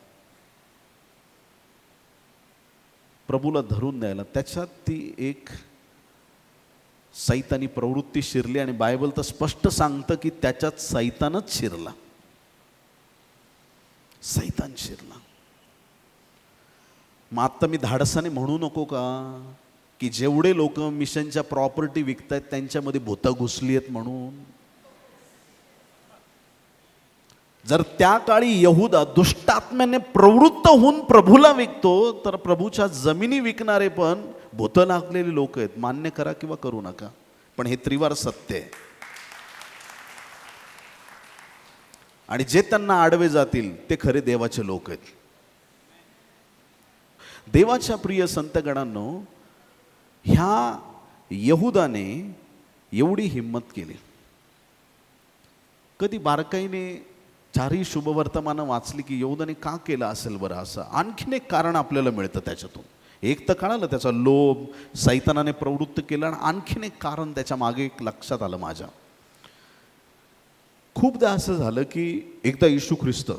प्रभूला धरून द्यायला त्याच्यात ती एक सैतानी प्रवृत्ती शिरली. आणि बायबल तर स्पष्ट सांगतं की त्याच्यात सैतानच शिरला. सैतान शिरला. मग आता मी धाडसाने म्हणू नको का की जेवढे लोक मिशनच्या प्रॉपर्टी विकतायत त्यांच्यामध्ये भूतं घुसली आहेत म्हणून? जर त्या काळी यहुदा दुष्टात्म्याने प्रवृत्त होऊन प्रभूला विकतो तर प्रभूच्या जमिनी विकणारे पण भूतं लागलेली लोक आहेत. मान्य करा किंवा करू नका, पण हे त्रिवार सत्य आहे. आणि जे त्यांना आडवे जातील ते खरे देवाचे लोक आहेत. देवाच्या प्रिय संतगणांनो, ह्या यहुदाने एवढी हिंमत केली. कधी बारकाईने चारही शुभवर्तमानं वाचली की यहुदाने का केलं असेल बरं असं, आणखीन एक कारण आपल्याला मिळतं त्याच्यातून. एक तर कळालं त्याचा लोभ, सैतानाने प्रवृत्त केलं, आणि आणखीन एक कारण त्याच्या मागे एक लक्षात आलं माझ्या. खूपदा असं झालं की एकदा येशू ख्रिस्त,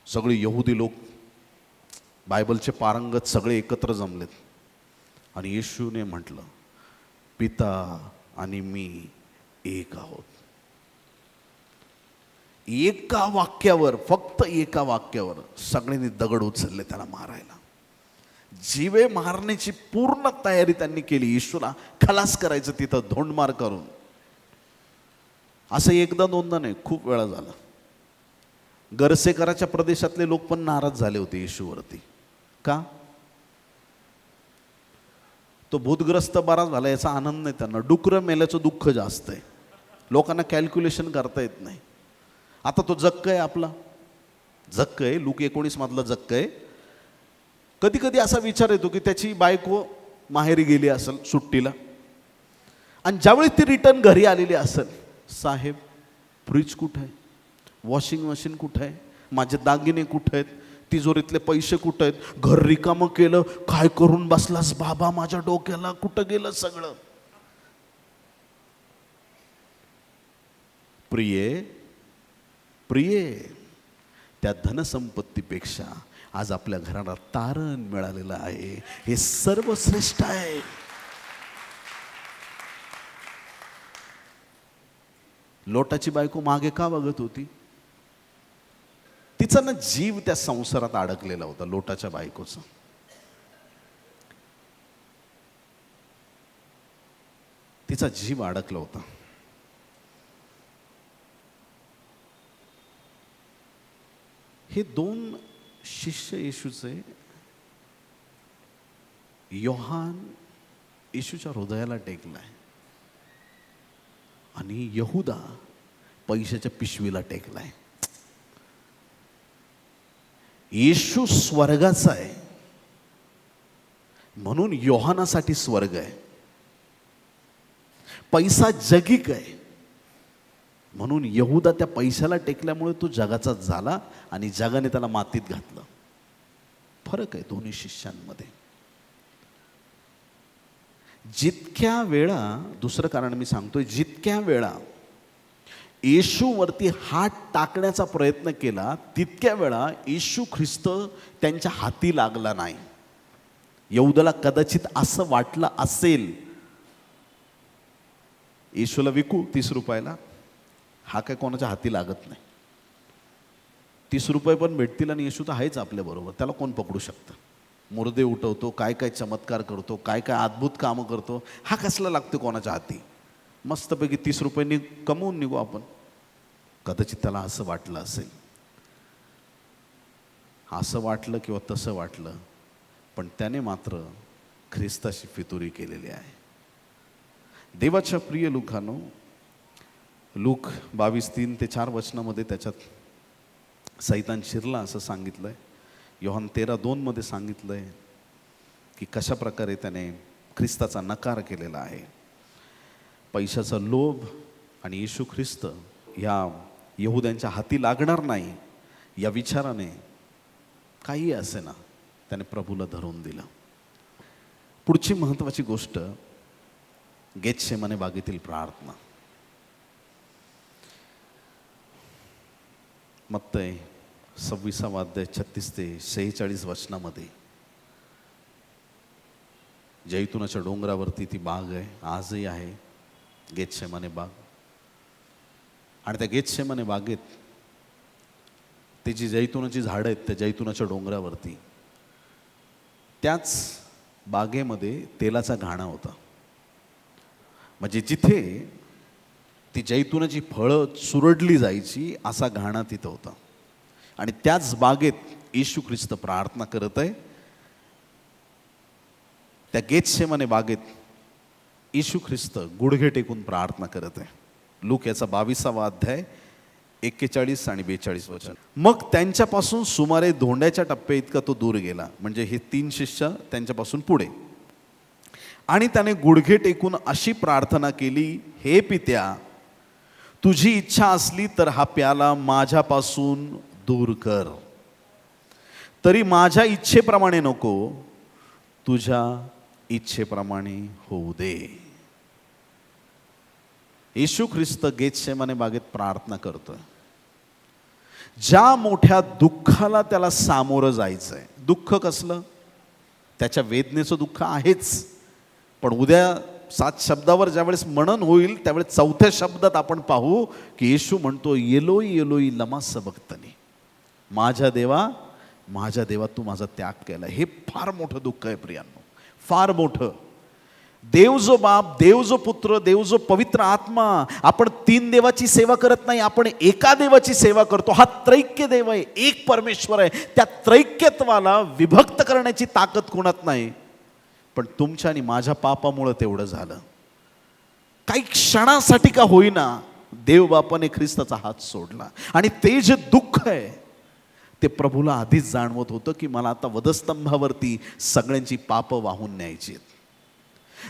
सगळे यहुदी लोक, बायबलचे पारंगत सगळे एकत्र जमलेत आणि येशूने म्हटलं, पिता आणि मी एक आहोत. एका वाक्यावर, फक्त एका वाक्यावर सगळ्यांनी दगड उचलले त्याला मारायला. जीवे मारण्याची पूर्ण तयारी त्यांनी केली, येशूला खलास करायचं तिथं धोंडमार करून. असं एकदा दोनदा नाही, खूप वेळा झालं. गरसेकराच्या प्रदेशातले लोक पण नाराज झाले होते येशूवरती. का? तो भूतग्रस्त बरा झाला याचा आनंद नाही त्यांना, डुकरं मेल्याचं दुःख जास्त आहे. लोकांना कॅल्क्युलेशन करता येत नाही. आता तो जक्क आहे, आपला जक्क आहे, लूक 19 मधला जक्क आहे. कधी कधी असा विचार येतो की त्याची बायको माहेरी गेली असेल सुट्टीला, आणि ज्यावेळी ती रिटर्न घरी आलेली असेल, साहेब फ्रीज कुठं आहे, वॉशिंग मशीन कुठं आहे, माझे दागिने कुठं आहेत, तिजोरीतले पैसे कुठं आहेत, घर रिकामं केलं, काय करून बसलास बाबा, माझ्या डोक्याला कुठं गेलं सगळं. प्रिये प्रिये, त्या धनसंपत्तीपेक्षा आज आपल्या घराला तारण मिळालेलं आहे, हे सर्वश्रेष्ठ आहे. लोटाची बायको मागे का बघत होती? तिचा ना जीव त्या संसारात अडकलेला होता, लोटाच्या बायकोचा. तिचा जीव अडकला होता. हे दोन शिष्य येशूचे, योहान येशूच्या हृदयाला टेकलाय आणि यहुदा पैशाच्या पिशवीला टेकलाय. येशू स्वर्गाचा आहे म्हणून योहानासाठी स्वर्ग आहे. पैसा जगिक आहे म्हणून यहुदा त्या पैशाला टेकल्यामुळे तो जगाचा झाला आणि जगाने त्याला मातीत घातलं. फरक आहे दोन्ही शिष्यांमध्ये. जितक्या वेळा, दुसरं कारण मी सांगतोय, जितक्या वेळा येशूवरती हात टाकण्याचा प्रयत्न केला तितक्या वेळा येशू ख्रिस्त त्यांच्या हाती लागला नाही. यहुदाला कदाचित असं वाटलं असेल, येशूला विकू 30 रुपयाला, हा काय कोणाच्या हाती लागत नाही. 30 रुपये पण भेटतील आणि येशू तर आहेच आपल्या बरोबर, त्याला कोण पकडू शकतं. मुर्दे उठवतो, काय काय चमत्कार करतो, काय काय अद्भुत कामं करतो, हा कसला लागतो कोणाच्या हाती. मस्तपैकी 30 रुपयांनी कमवून निघू आपण. कदाचित त्याला असं वाटलं असेल, असं वाटलं किंवा तसं वाटलं, पण त्याने मात्र ख्रिस्ताशी फितुरी केलेली आहे. देवाच्या प्रिय लोकांनो, लूक 22:3-4 वचनामध्ये त्याच्यात सैतान शिरला असं सांगितलंय. योहान 13:2 सांगितलंय की कशा प्रकारे त्याने ख्रिस्ताचा नकार केलेला आहे. पैशाचा लोभ आणि येशू ख्रिस्त ह्या यहुद्यांच्या हाती लागणार नाही या विचाराने, काही असे ना, त्याने प्रभूला धरून दिलं. पुढची महत्त्वाची गोष्ट, गेतसेमने बागेतील प्रार्थना. मत्तई 26 अध्याय 36-46 वचनामध्ये जैतुनाच्या डोंगरावरती ती बाग आहे, आजही आहे, गेतसेमने बाग. आणि त्या गेतसेमने बागेत ते जी जैतुनाची झाडं आहेत त्या जैतुनाच्या डोंगरावरती, त्याच बागेमध्ये तेलाचा घाणा होता. म्हणजे जिथे ती जैतुनाची फळं चुरडली जायची असा घाणा तिथं होता. आणि त्याच बागेत येशू ख्रिस्त प्रार्थना करत आहे. त्या गेतसेमने बागेत येशू ख्रिस्त गुडघे टेकून प्रार्थना करत आहे. लूक याचा 22 अध्याय 41 आणि 42 वचन. मग त्यांच्यापासून सुमारे धोंड्याच्या टप्प्या इतका तो दूर गेला, म्हणजे हे 3 शिष्य त्यांच्यापासून पुढे, आणि त्याने गुडघे टेकून अशी प्रार्थना केली, हे पित्या, तुझी इच्छा असली तर हा प्याला माझ्यापासून दूर कर, तरी माझ्या इच्छेप्रमाणे नको, तुझ्या इच्छेप्रमाणे होऊ दे. येशू ख्रिस्त गेतसेमाने बागेत प्रार्थना करतोय. ज्या मोठ्या दुःखाला त्याला सामोरं जायचंय. दुःख कसलं? त्याच्या वेदनेचं दुःख आहेच, पण उद्या 7 शब्दावर ज्यावेळेस मनन होईल त्यावेळेस 4थ्या शब्दात आपण पाहू की येशू म्हणतो, एलोई एलोई लमा सबक्तनी, माझ्या देवा तू माझा त्याग केला. हे फार मोठं दुःख आहे प्रियांनो, फार मोठं. देव जो बाप, देव जो पुत्र, देव जो पवित्र आत्मा, आपण 3 देवाची सेवा करत नाही, आपण एका देवाची सेवा करतो. हा त्रैक्य देव आहे, एक परमेश्वर आहे. त्या त्रैक्यत्वाला विभक्त करण्याची ताकद कोणात नाही, पण तुमच्या आणि माझ्या पापामुळे तेवढं झालं. काही क्षणासाठी का होईना देव बापाने ख्रिस्ताचा हात सोडला, आणि ते जे दुःख आहे ते प्रभूला आधीच जाणवत होतं की मला आता वधस्तंभावरती सगळ्यांची पापं वाहून न्यायची आहेत.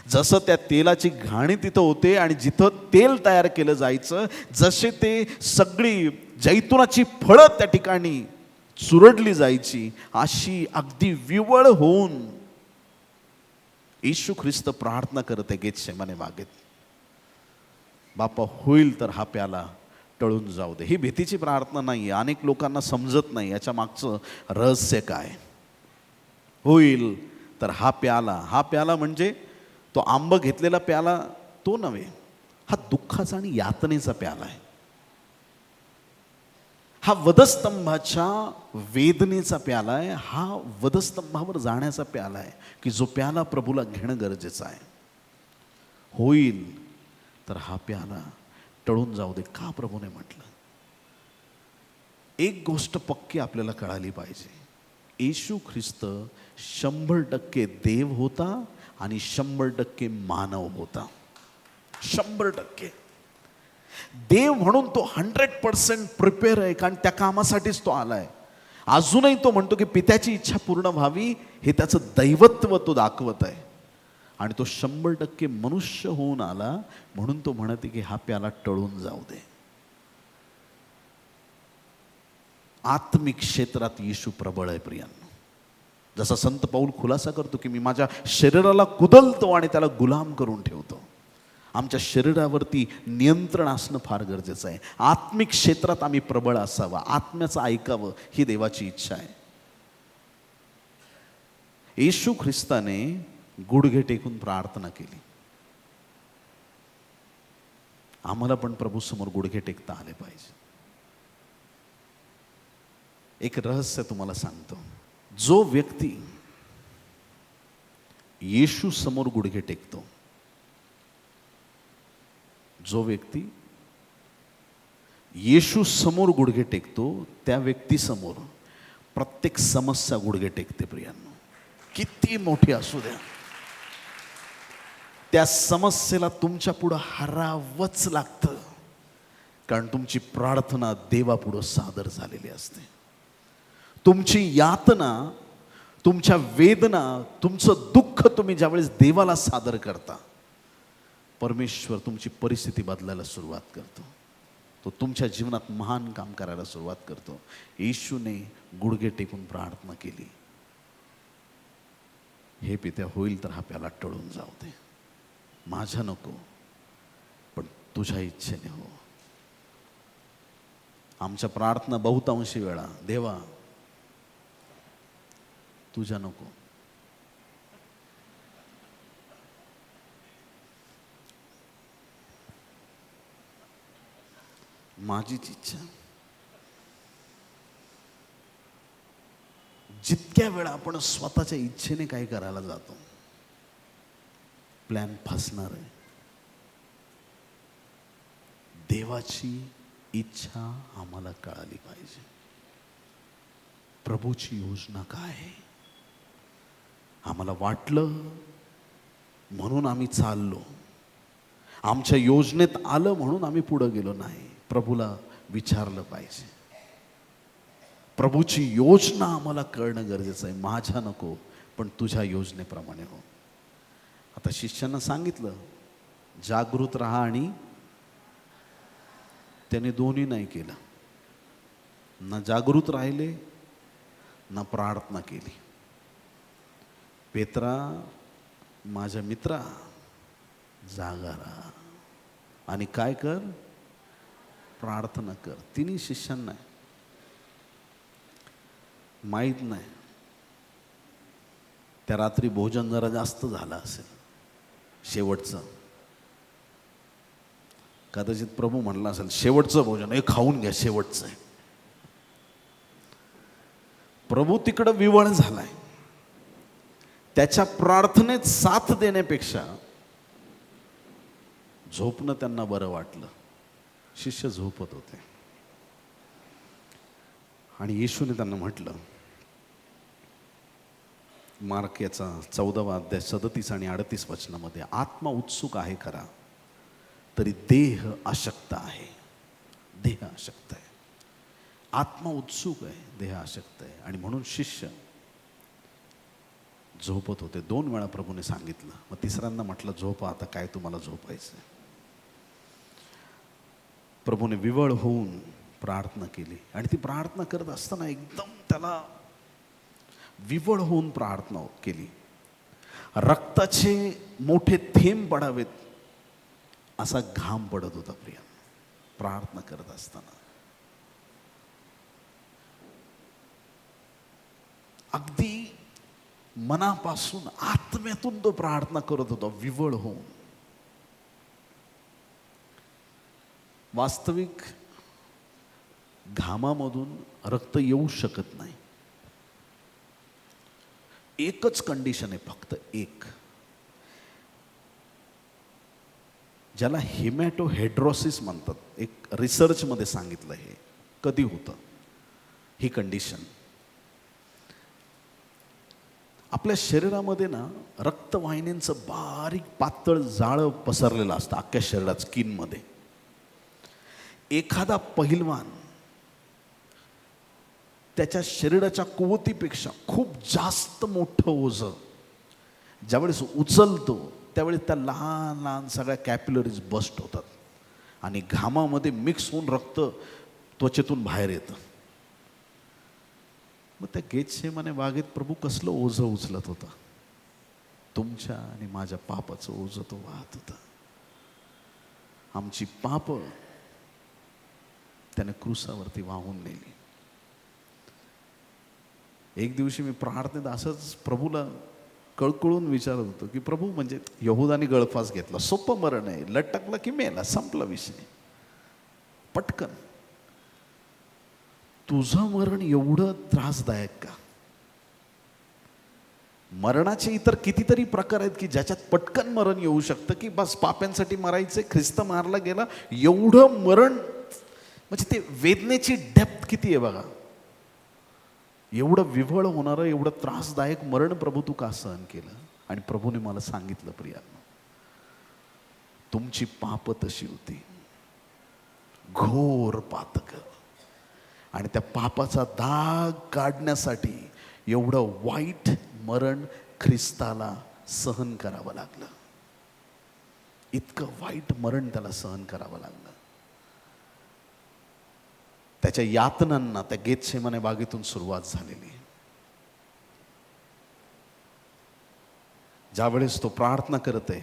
जसं त्या तेलाची घाणी तिथं होते आणि जिथं तेल तयार केलं जायचं, जसे ते सगळी जैतुनाची फळं त्या ठिकाणी चुरडली जायची, अशी अगदी विवळ होऊन येशू ख्रिस्त प्रार्थना करते गेतसेमाने बागेत, बापा होईल तर हा प्याला टळून जाऊ दे. ही भीतीची प्रार्थना नाही. अनेक लोकांना समजत नाही याच्या मागचं रहस्य काय. होईल तर हा प्याला म्हणजे तो आंब घेतलेला प्याला तो नव्हे, हा दुःखाचा आणि यातनेचा प्याला आहे. हा वधस्तंभाच्या वेदनेचा प्याला आहे. हा वधस्तंभावर जाण्याचा प्याला आहे की जो प्याला प्रभूला घेणं गरजेचं आहे. होईल तर हा प्याला टळून जाऊ दे. का प्रभूने म्हटलं? एक गोष्ट पक्की आपल्याला कळाली पाहिजे, येशू ख्रिस्त 100% देव होता आणि 100% मानव होता. 100% देव म्हणून तो 100% प्रिपेअर आहे, कारण त्या कामासाठीच तो आलाय. अजूनही तो म्हणतो की पित्याची इच्छा पूर्ण व्हावी, हे त्याचं दैवत्व तो दाखवत आहे. आणि तो 100% मनुष्य होऊन आला, म्हणून तो म्हणते की हा प्याला टळून जाऊ दे. आत्मिक क्षेत्रात येशू प्रबळ आहे प्रियांनो. जसा संत पाऊल खुलासा करतो की मी माझ्या शरीराला कुदलतो आणि त्याला गुलाम करून ठेवतो. आमच्या शरीरावरती नियंत्रण असणं फार गरजेचं आहे. आत्मिक क्षेत्रात आम्ही प्रबळ असावं, आत्म्याचं ऐकावं, ही देवाची इच्छा आहे. येशू ख्रिस्ताने गुडघे टेकून प्रार्थना केली. आम्हाला पण प्रभू समोर गुडघे टेकता आले पाहिजे. एक रहस्य तुम्हाला सांगतो. जो व्यक्ती येशू समोर गुडघे टेकतो, जो व्यक्ती येशू समोर गुडघे टेकतो, त्या व्यक्तीसमोर प्रत्येक समस्या गुडघे टेकते प्रियांनो. किती मोठी असू द्या, त्या समस्येला तुमच्या पुढं हरावंच लागतं, कारण तुमची प्रार्थना देवापुढं सादर झालेली असते. तुमची यातना, तुमच्या वेदना, तुमचं दुःख तुम्ही ज्यावेळेस देवाला सादर करता, परमेश्वर तुमची परिस्थिती बदलायला सुरुवात करतो. तो तुमच्या जीवनात महान काम करायला सुरुवात करतो. येशूने गुडघे टेकून प्रार्थना केली, हे पित्या होईल तर हा प्याला टळून जाऊ दे. माझ्या नको, पण तुझ्या इच्छेने हो. आमच्या प्रार्थना बहुतांशी वेळा, देवा तुझ्या नको, माझीच इच्छा. जितक्या वेळा आपण स्वतःच्या इच्छेने काय करायला जातो, प्लॅन फसणार आहे. देवाची इच्छा आम्हाला कळाली पाहिजे. प्रभूची योजना काय आहे? आम्हाला वाटलं म्हणून आम्ही चाललो, आमच्या योजनेत आलं म्हणून आम्ही पुढे गेलो नाही. प्रभूला विचारलं पाहिजे. प्रभूची योजना आम्हाला कळणं गरजेचं आहे. माझ्या नको, पण तुझ्या योजनेप्रमाणे हो. आता शिष्यांना सांगितलं जागृत राहा, आणि त्याने दोन्ही नाही केलं. ना जागृत राहिले ना प्रार्थना केली. पेत्रा माझ्या मित्रा जागा राहा आणि काय कर, प्रार्थना कर. तिन्ही शिष्यांना माहीत नाही, त्या रात्री भोजन जरा जास्त झालं असेल, शेवटचं. कदाचित प्रभू म्हणला असेल शेवटचं भोजन हे खाऊन घ्या, शेवटचं आहे. प्रभू तिकडं विवळ झालाय. त्याच्या प्रार्थनेत साथ देण्यापेक्षा झोपणं त्यांना बरं वाटलं. शिष्य झोपत होते आणि येशूने त्यांना म्हटलं, मार्क याचा 14वा अध्याय 37 आणि 38 वचनामध्ये, आत्मा उत्सुक आहे खरा, तरी देह अशक्त आहे. देह अशक्त आहे. आत्मा उत्सुक आहे, देह अशक्त आहे. आणि म्हणून शिष्य झोपत होते. 2 वेळा प्रभूने सांगितलं. मग तिसऱ्यांदा म्हटलं झोपा, आता काय तुम्हाला झोपायचं. प्रभूने विवळ होऊन प्रार्थना केली. आणि ती प्रार्थना करत असताना एकदम त्याला विवळ होऊन प्रार्थना केली. रक्ताचे मोठे थेंब पडावेत असा घाम पडत होता प्रिया, प्रार्थना करत असताना. अगदी मनापासून आत्म्यातून तो प्रार्थना करत होता, विवळ होऊन. वास्तविक घामामधून रक्त येऊ शकत नाही. एकच कंडिशन आहे, फक्त एक, ज्याला हेमॅटोहेड्रोसिस म्हणतात. एक रिसर्चमध्ये सांगितलं हे कधी होतं ही कंडिशन. आपल्या शरीरामध्ये ना रक्तवाहिन्यांचं बारीक पातळ जाळं पसरलेलं असतं अख्ख्या शरीरात, स्किनमध्ये. एखादा पहिलवान त्याच्या शरीराच्या कुवतीपेक्षा खूप जास्त मोठं ओझं ज्यावेळेस उचलतो त्यावेळेस त्या लहान लहान सगळ्या कॅपिलरीज बस्ट होतात आणि घामामध्ये मिक्स होऊन रक्त त्वचेतून बाहेर येतं. मग त्या गेतसेमाने बागेत प्रभू कसलं ओझं उचलत होता. तुमच्या आणि माझ्या पापाचं ओझं तो वाहत होता. आमची पाप त्याने क्रूसावरती वाहून नेली. एक दिवशी मी प्रार्थनेत असंच प्रभूला कळकळून विचारत होतो की प्रभू, म्हणजे यहुदानी गळफास घेतला, सोपं मरण आहे, लटकला की मेला, संपला विषय, पटकन. तुझं मरण एवढं त्रासदायक का? मरणाचे इतर कितीतरी प्रकार आहेत की ज्याच्यात पटकन मरण येऊ शकतं, की बस पाप्यांसाठी मरायचे, ख्रिस्त मारला गेला, एवढं मरण. म्हणजे ते वेदनेची डेप्थ किती आहे बघा. एवढं विव्हळ होणारं, एवढं त्रासदायक मरण प्रभू तू का सहन केलं? आणि प्रभूने मला सांगितलं, प्रियांनो, तुमची पाप तशी होती, घोर पातक, आणि त्या पापाचा दाग काढण्यासाठी एवढं वाईट मरण ख्रिस्ताला सहन करावं लागलं. इतकं वाईट मरण त्याला सहन करावं लागलं. त्याच्या यातनांना त्या गेतसेमाने बागेतून सुरुवात झालेली. ज्यावेळेस तो प्रार्थना करते,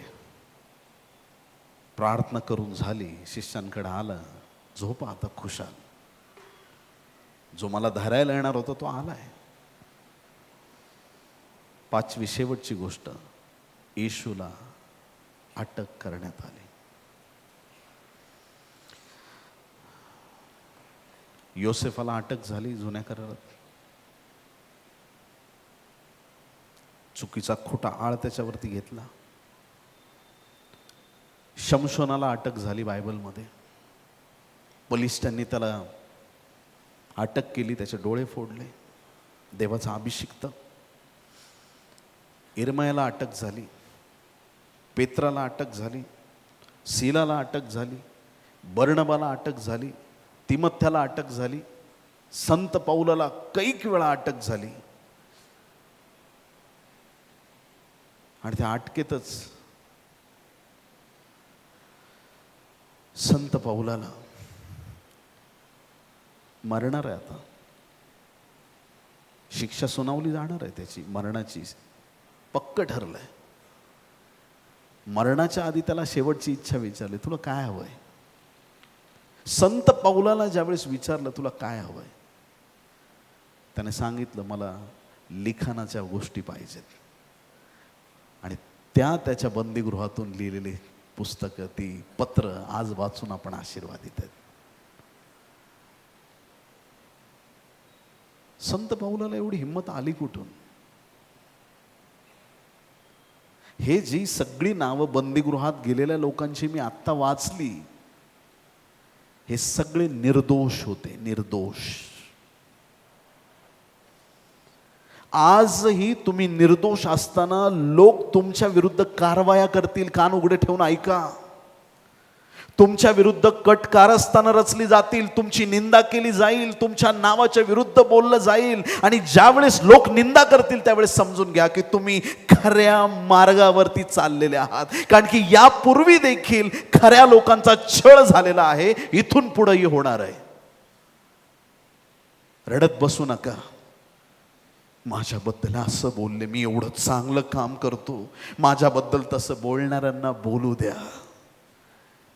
प्रार्थना करून झाली, शिष्यांकडे आला, झोपा आता खुशाल, जो मला धरायला येणार होता तो आलाय. 5वी शेवटची गोष्ट, येशूला अटक करण्यात आली. योसेफाला अटक झाली जुन्या करारात. चुकीचा खोटा आळ त्याच्यावरती घेतला. शमशोनाला अटक झाली बायबलमध्ये. बलिष्ठांनी त्याला अटक केली, त्याचे डोळे फोडले, देवाचा अभिषिक्त. इर्मयाला अटक झाली, पेत्राला अटक झाली, सीलाला अटक झाली, बर्णबाला अटक झाली, तिमथ्याला अटक झाली, संत पौलाला कैक वेळा अटक झाली. आणि त्या अटकेतच संत पौलाला मरणार आहे, आता शिक्षा सुनावली जाणार आहे त्याची, मरणाची पक्क ठरलंय. मरणाच्या आधी त्याला शेवटची इच्छा विचारली, तुला काय हवंय? संत पौलाला ज्यावेळेस विचारलं तुला काय हवंय, त्याने सांगितलं मला लिखाणाच्या गोष्टी पाहिजेत. आणि त्याच्या बंदीगृहातून लिहिलेली पुस्तकं, ती पत्र आज वाचून आपण आशीर्वादित आहेत. संत पौलाला एवढी हिंमत आली कुठून? हे जी सगळी नावं बंदीगृहात गेलेल्या लोकांची मी आत्ता वाचली, हे सगळे निर्दोष होते, निर्दोष. आजही तुम्ही निर्दोष असताना लोक तुमच्या विरुद्ध कारवाया करतील. कान उघडे ठेवून ऐका. तुमच्या विरुद्ध कट कारस्थानं रचली जातील, तुमची निंदा केली जाईल, तुमच्या नावाच्या विरुद्ध बोललं जाईल. आणि ज्यावेळेस लोक निंदा करतील त्यावेळेस समजून घ्या की तुम्ही खऱ्या मार्गावरती चाललेले आहात. कारण की यापूर्वी देखील खऱ्या लोकांचा छळ झालेला आहे, इथून पुढेही होणार आहे. रडत बसू नका. माझ्याबद्दल असं बोलले, मी एवढं चांगलं काम करतो, माझ्याबद्दल तसं बोलणाऱ्यांना बोलू द्या.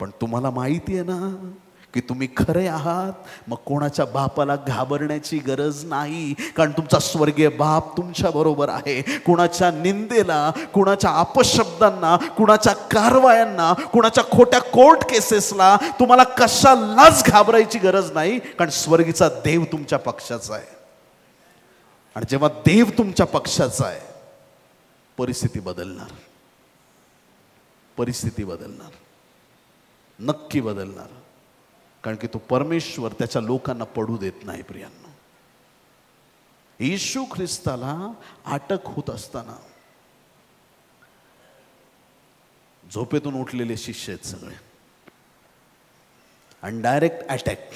पण तुम्हाला माहिती आहे ना की तुम्ही खरे आहात, मग कोणाच्या बापाला घाबरण्याची गरज नाही. कारण तुमचा स्वर्गीय बाप तुमच्या बरोबर आहे. कुणाच्या निंदेला, कुणाच्या अपशब्दांना, कुणाच्या कारवायांना, कुणाच्या खोट्या कोर्ट केसेसला तुम्हाला कशालाच घाबरायची गरज नाही. कारण स्वर्गीचा देव तुमच्या पक्षाचा आहे. आणि जेव्हा देव तुमच्या पक्षाचा आहे, परिस्थिती बदलणार, परिस्थिती बदलणार, नक्की बदलणार. कारण की तो परमेश्वर त्याच्या लोकांना पडू देत नाही. प्रियांनो, येशू ख्रिस्ताला अटक होत असताना झोपेतून उठलेले शिष्य आहेत सगळे, आणि डायरेक्ट अटॅक.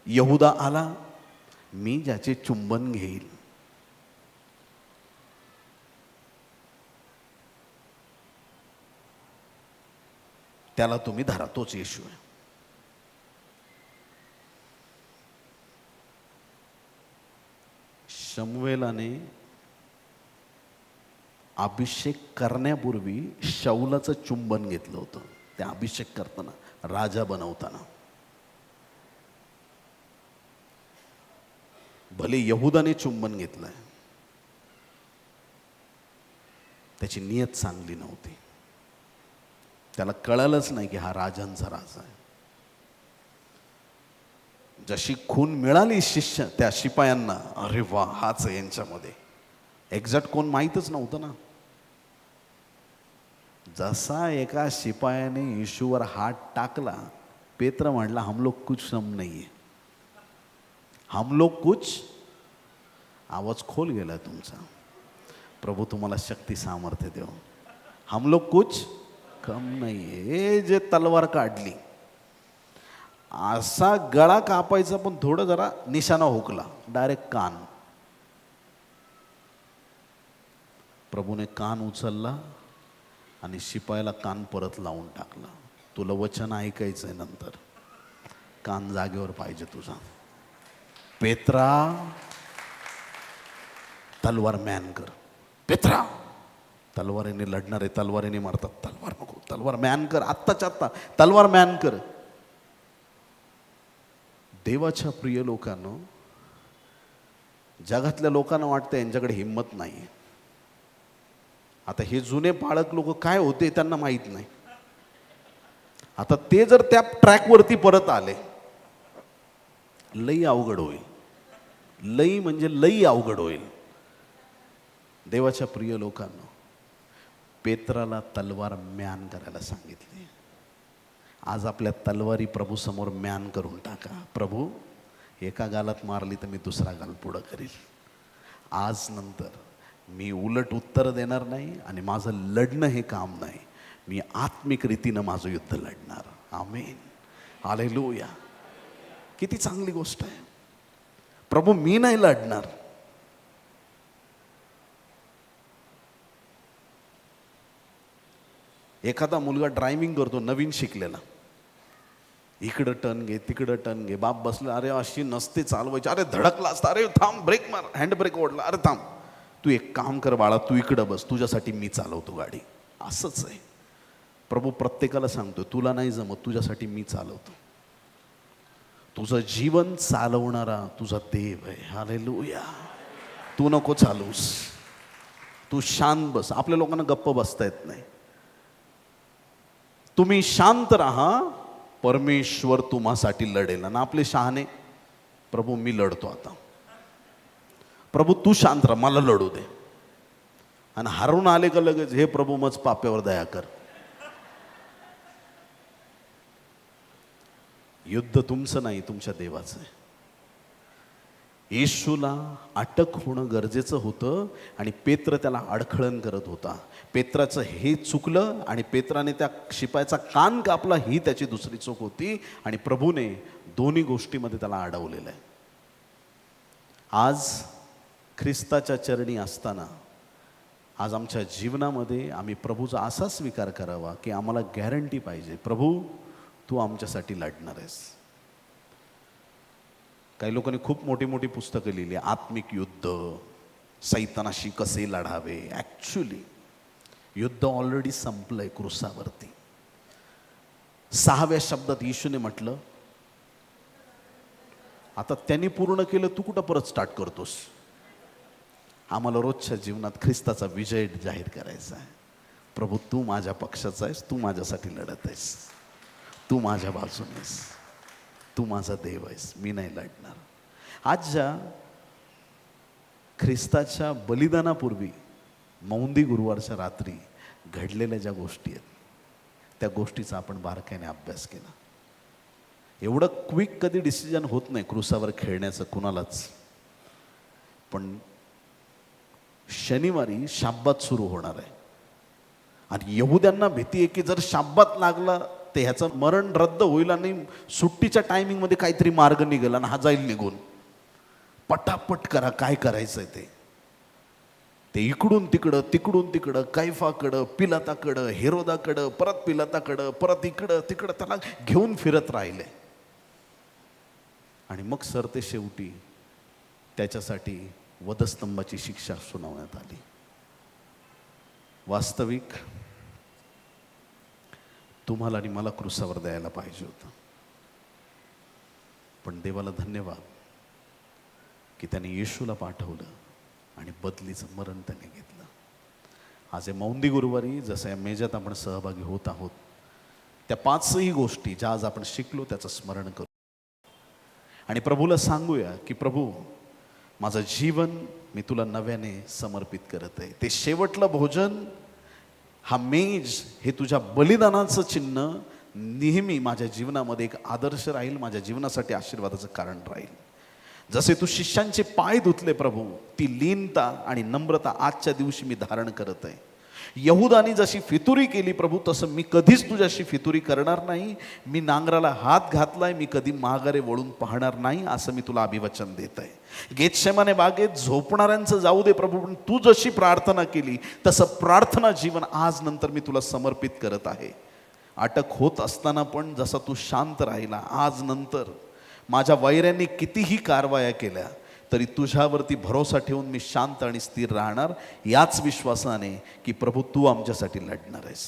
यहुदा आला, मी ज्याचे चुंबन घेईल. त्याला तुम्ही धरा, तोच येशू आहे. शमूएलाने अभिषेक करण्यापूर्वी शाऊलाचं चुंबन घेतलं होतं. त्या अभिषेक करताना, राजा बनवताना. भले यहुदाने चुंबन घेतलंय, त्याची नियत चांगली नव्हती. त्याला कळलंच नाही की हा राजांचा राजा आहे. जशी खून मिळाली शिष्य त्या शिपायांना, अरे वा, हाच आहे यांच्यामध्ये. एक्झॅक्ट कोण माहीतच नव्हतं ना. जसा एका शिपायाने येशूवर हात टाकला, पेत्र म्हटला, हम लोग कुछ सम नहीं है, हम लोग कुछ. आवाज खोल गेला तुमचा. प्रभू तुम्हाला शक्ती सामर्थ्य देव. हम लोग कुछ कम नाही आहे. जे तलवार काढली, असा गळा कापायचा, पण थोडं जरा निशाणा हुकला, डायरेक्ट कान. प्रभूने कान उचलला आणि शिपायाला कान परत लावून टाकला. तुला वचन ऐकायचंय नंतर, कान जागेवर पाहिजे तुझा. पेत्रा, तलवार मॅन कर. पेत्रा, तलवारीने लढणारे तलवारीने मारतात, तलवार नको, तलवार मॅन कर, आत्ताच्या आत्ता तलवार मॅन कर. देवाच्या प्रिय लोकांनो, जगातल्या लोकांना वाटतं यांच्याकडे हिंमत नाही. आता हे जुने पाळक लोक काय होते त्यांना माहीत नाही. आता ते जर त्या ट्रॅकवरती परत आले, लई अवघड होईल. लई म्हणजे लई अवघड होईल. देवाच्या प्रिय लोकांनो, पेत्राला तलवार म्यान करायला सांगितली. आज आपल्या तलवारी प्रभू समोर म्यान करून टाका. प्रभू, एका गालात मारली तर मी दुसरा गाल पुढं करील. आज नंतर मी उलट उत्तर देणार नाही, आणि माझं लढणं हे काम नाही. मी आत्मिक रीतीनं माझं युद्ध लढणार. आमेन, हालेलुया. किती चांगली गोष्ट आहे. प्रभू, मी नाही लढणार. एखादा मुलगा ड्रायव्हिंग करतो, नवीन शिकलेला, इकडं टर्न घे, तिकडं टर्न घे. बाप बसला, अरे अशी नसते चालवायची, अरे धडकला असता, अरे थांब, ब्रेक मार, हँड ब्रेक ओढला, अरे थांब, तू एक काम कर बाळा, तू इकडं बस, तुझ्यासाठी मी चालवतो गाडी. असंच आहे प्रभू प्रत्येकाला सांगतो, तुला नाही जमत, तुझ्यासाठी मी चालवतो. तुझं जीवन चालवणारा तुझा देव आहे. हालेलुया. तू नको चालूस, तू शांत बस. आपल्या लोकांना गप्प बसता येत नाही. तुम्ही शांत राहा, परमेश्वर तुम्हासाठी लढेल. आणि आपले शहाणे, प्रभू मी लढतो आता, प्रभू तू शांत राहा, मला लढू दे. आणि हरून आले का लगेच, हे प्रभू मज पाप्यावर दया कर. युद्ध तुमचं नाही, तुमच्या देवाचं आहे. येशूला अटक होणं गरजेचं होतं आणि पेत्र त्याला अडखळण करत होता. पेत्राचं हे चुकलं आणि पेत्राने त्या शिपायाचा कान कापला, ही त्याची दुसरी चूक होती. आणि प्रभूने दोन्ही गोष्टीमध्ये त्याला अडवलेलं आहे. आज ख्रिस्ताच्या चरणी असताना, आज आमच्या जीवनामध्ये आम्ही प्रभूचा असा स्वीकार करावा की आम्हाला गॅरंटी पाहिजे, प्रभू तू आमच्यासाठी लढणार आहेस. काही लोकांनी खूप मोठी मोठी पुस्तकं लिहिली, आत्मिक युद्ध, सैतानाशी कसे लढावे. ॲक्च्युली युद्ध ऑलरेडी संपलंय क्रूसावरती. 6व्या शब्दात येशूने म्हटलं, आता त्यांनी पूर्ण केलं, तू कुठं परत स्टार्ट करतोस. आम्हाला रोजच्या जीवनात ख्रिस्ताचा विजय जाहीर करायचा आहे. प्रभू तू माझ्या पक्षाचा आहेस, तू माझ्यासाठी लढत आहेस, तू माझ्या बाजूने आहेस, तू माझा देव आहेस, मी नाही लढणार. आज ज्या ख्रिस्ताच्या बलिदानापूर्वी मौंदी गुरुवारच्या रात्री घडलेल्या ज्या गोष्टी आहेत, त्या गोष्टीचा आपण बारकाईने अभ्यास केला. एवढं क्विक कधी डिसिजन होत नाही क्रूसावर खेळण्याचं कुणालाच. पण शनिवारी शाब्बात सुरू होणार आहे आणि यहुद्यांना भीती आहे की जर शाब्बात लागला ते ह्याचं मरण रद्द होईल आणि सुट्टीच्या टायमिंगमध्ये काहीतरी मार्ग निघेल आणि हा जाईल निघून. पटापट करा, काय करायचंय ते इकडून तिकडं, तिकडून तिकडं, कैफाकडं, पिलाताकडं, हेरोदाकडं, परत पिलाताकडं, परत इकडं तिकडं त्याला घेऊन फिरत राहिले. आणि मग सरते शेवटी त्याच्यासाठी वधस्तंभाची शिक्षा सुनावण्यात आली. वास्तविक तुम्हाला आणि मला क्रूसावर द्यायला पाहिजे होतं, पण देवाला धन्यवाद की त्याने येशूला पाठवलं आणि बदलीचं मरण त्याने घेतलं. आज या मौंदी गुरुवारी जसं या मेजात आपण सहभागी होत आहोत, त्या 5ही गोष्टी ज्या आज आपण शिकलो त्याचं स्मरण करू आणि प्रभूला सांगूया की प्रभू माझं जीवन मी तुला नव्याने समर्पित करत आहे. ते शेवटलं भोजन, हा मेज, हे तुझ्या बलिदानाचं चिन्ह नेहमी माझ्या जीवनामध्ये एक आदर्श राहील, माझ्या जीवनासाठी आशीर्वादाचं कारण राहील. जसे तू शिष्यांचे पाय धुतले प्रभू, ती लीनता आणि नम्रता आजच्या दिवशी मी धारण करत आहे. यहुदानी जशी फितुरी केली प्रभू, तसं मी कधीच तुझ्याशी फितुरी करणार नाही. मी नांगराला हात घातलाय, मी कधी माघारे वळून पाहणार नाही, असं मी तुला अभिवचन देत आहे. गेतशेमाने बागेत झोपणाऱ्यांचं जाऊ दे प्रभू, पण तू जशी प्रार्थना केली तसं प्रार्थना जीवन आज नंतर मी तुला समर्पित करत आहे. अटक होत असताना पण जसा तू शांत राहिला, आज नंतर माझ्या वैऱ्यांनी कितीही कारवाया केल्या तरी तुझ्यावरती भरोसा ठेवून मी शांत आणि स्थिर राहणार, याच विश्वासाने की प्रभू तू आमच्यासाठी लढणार आहेस.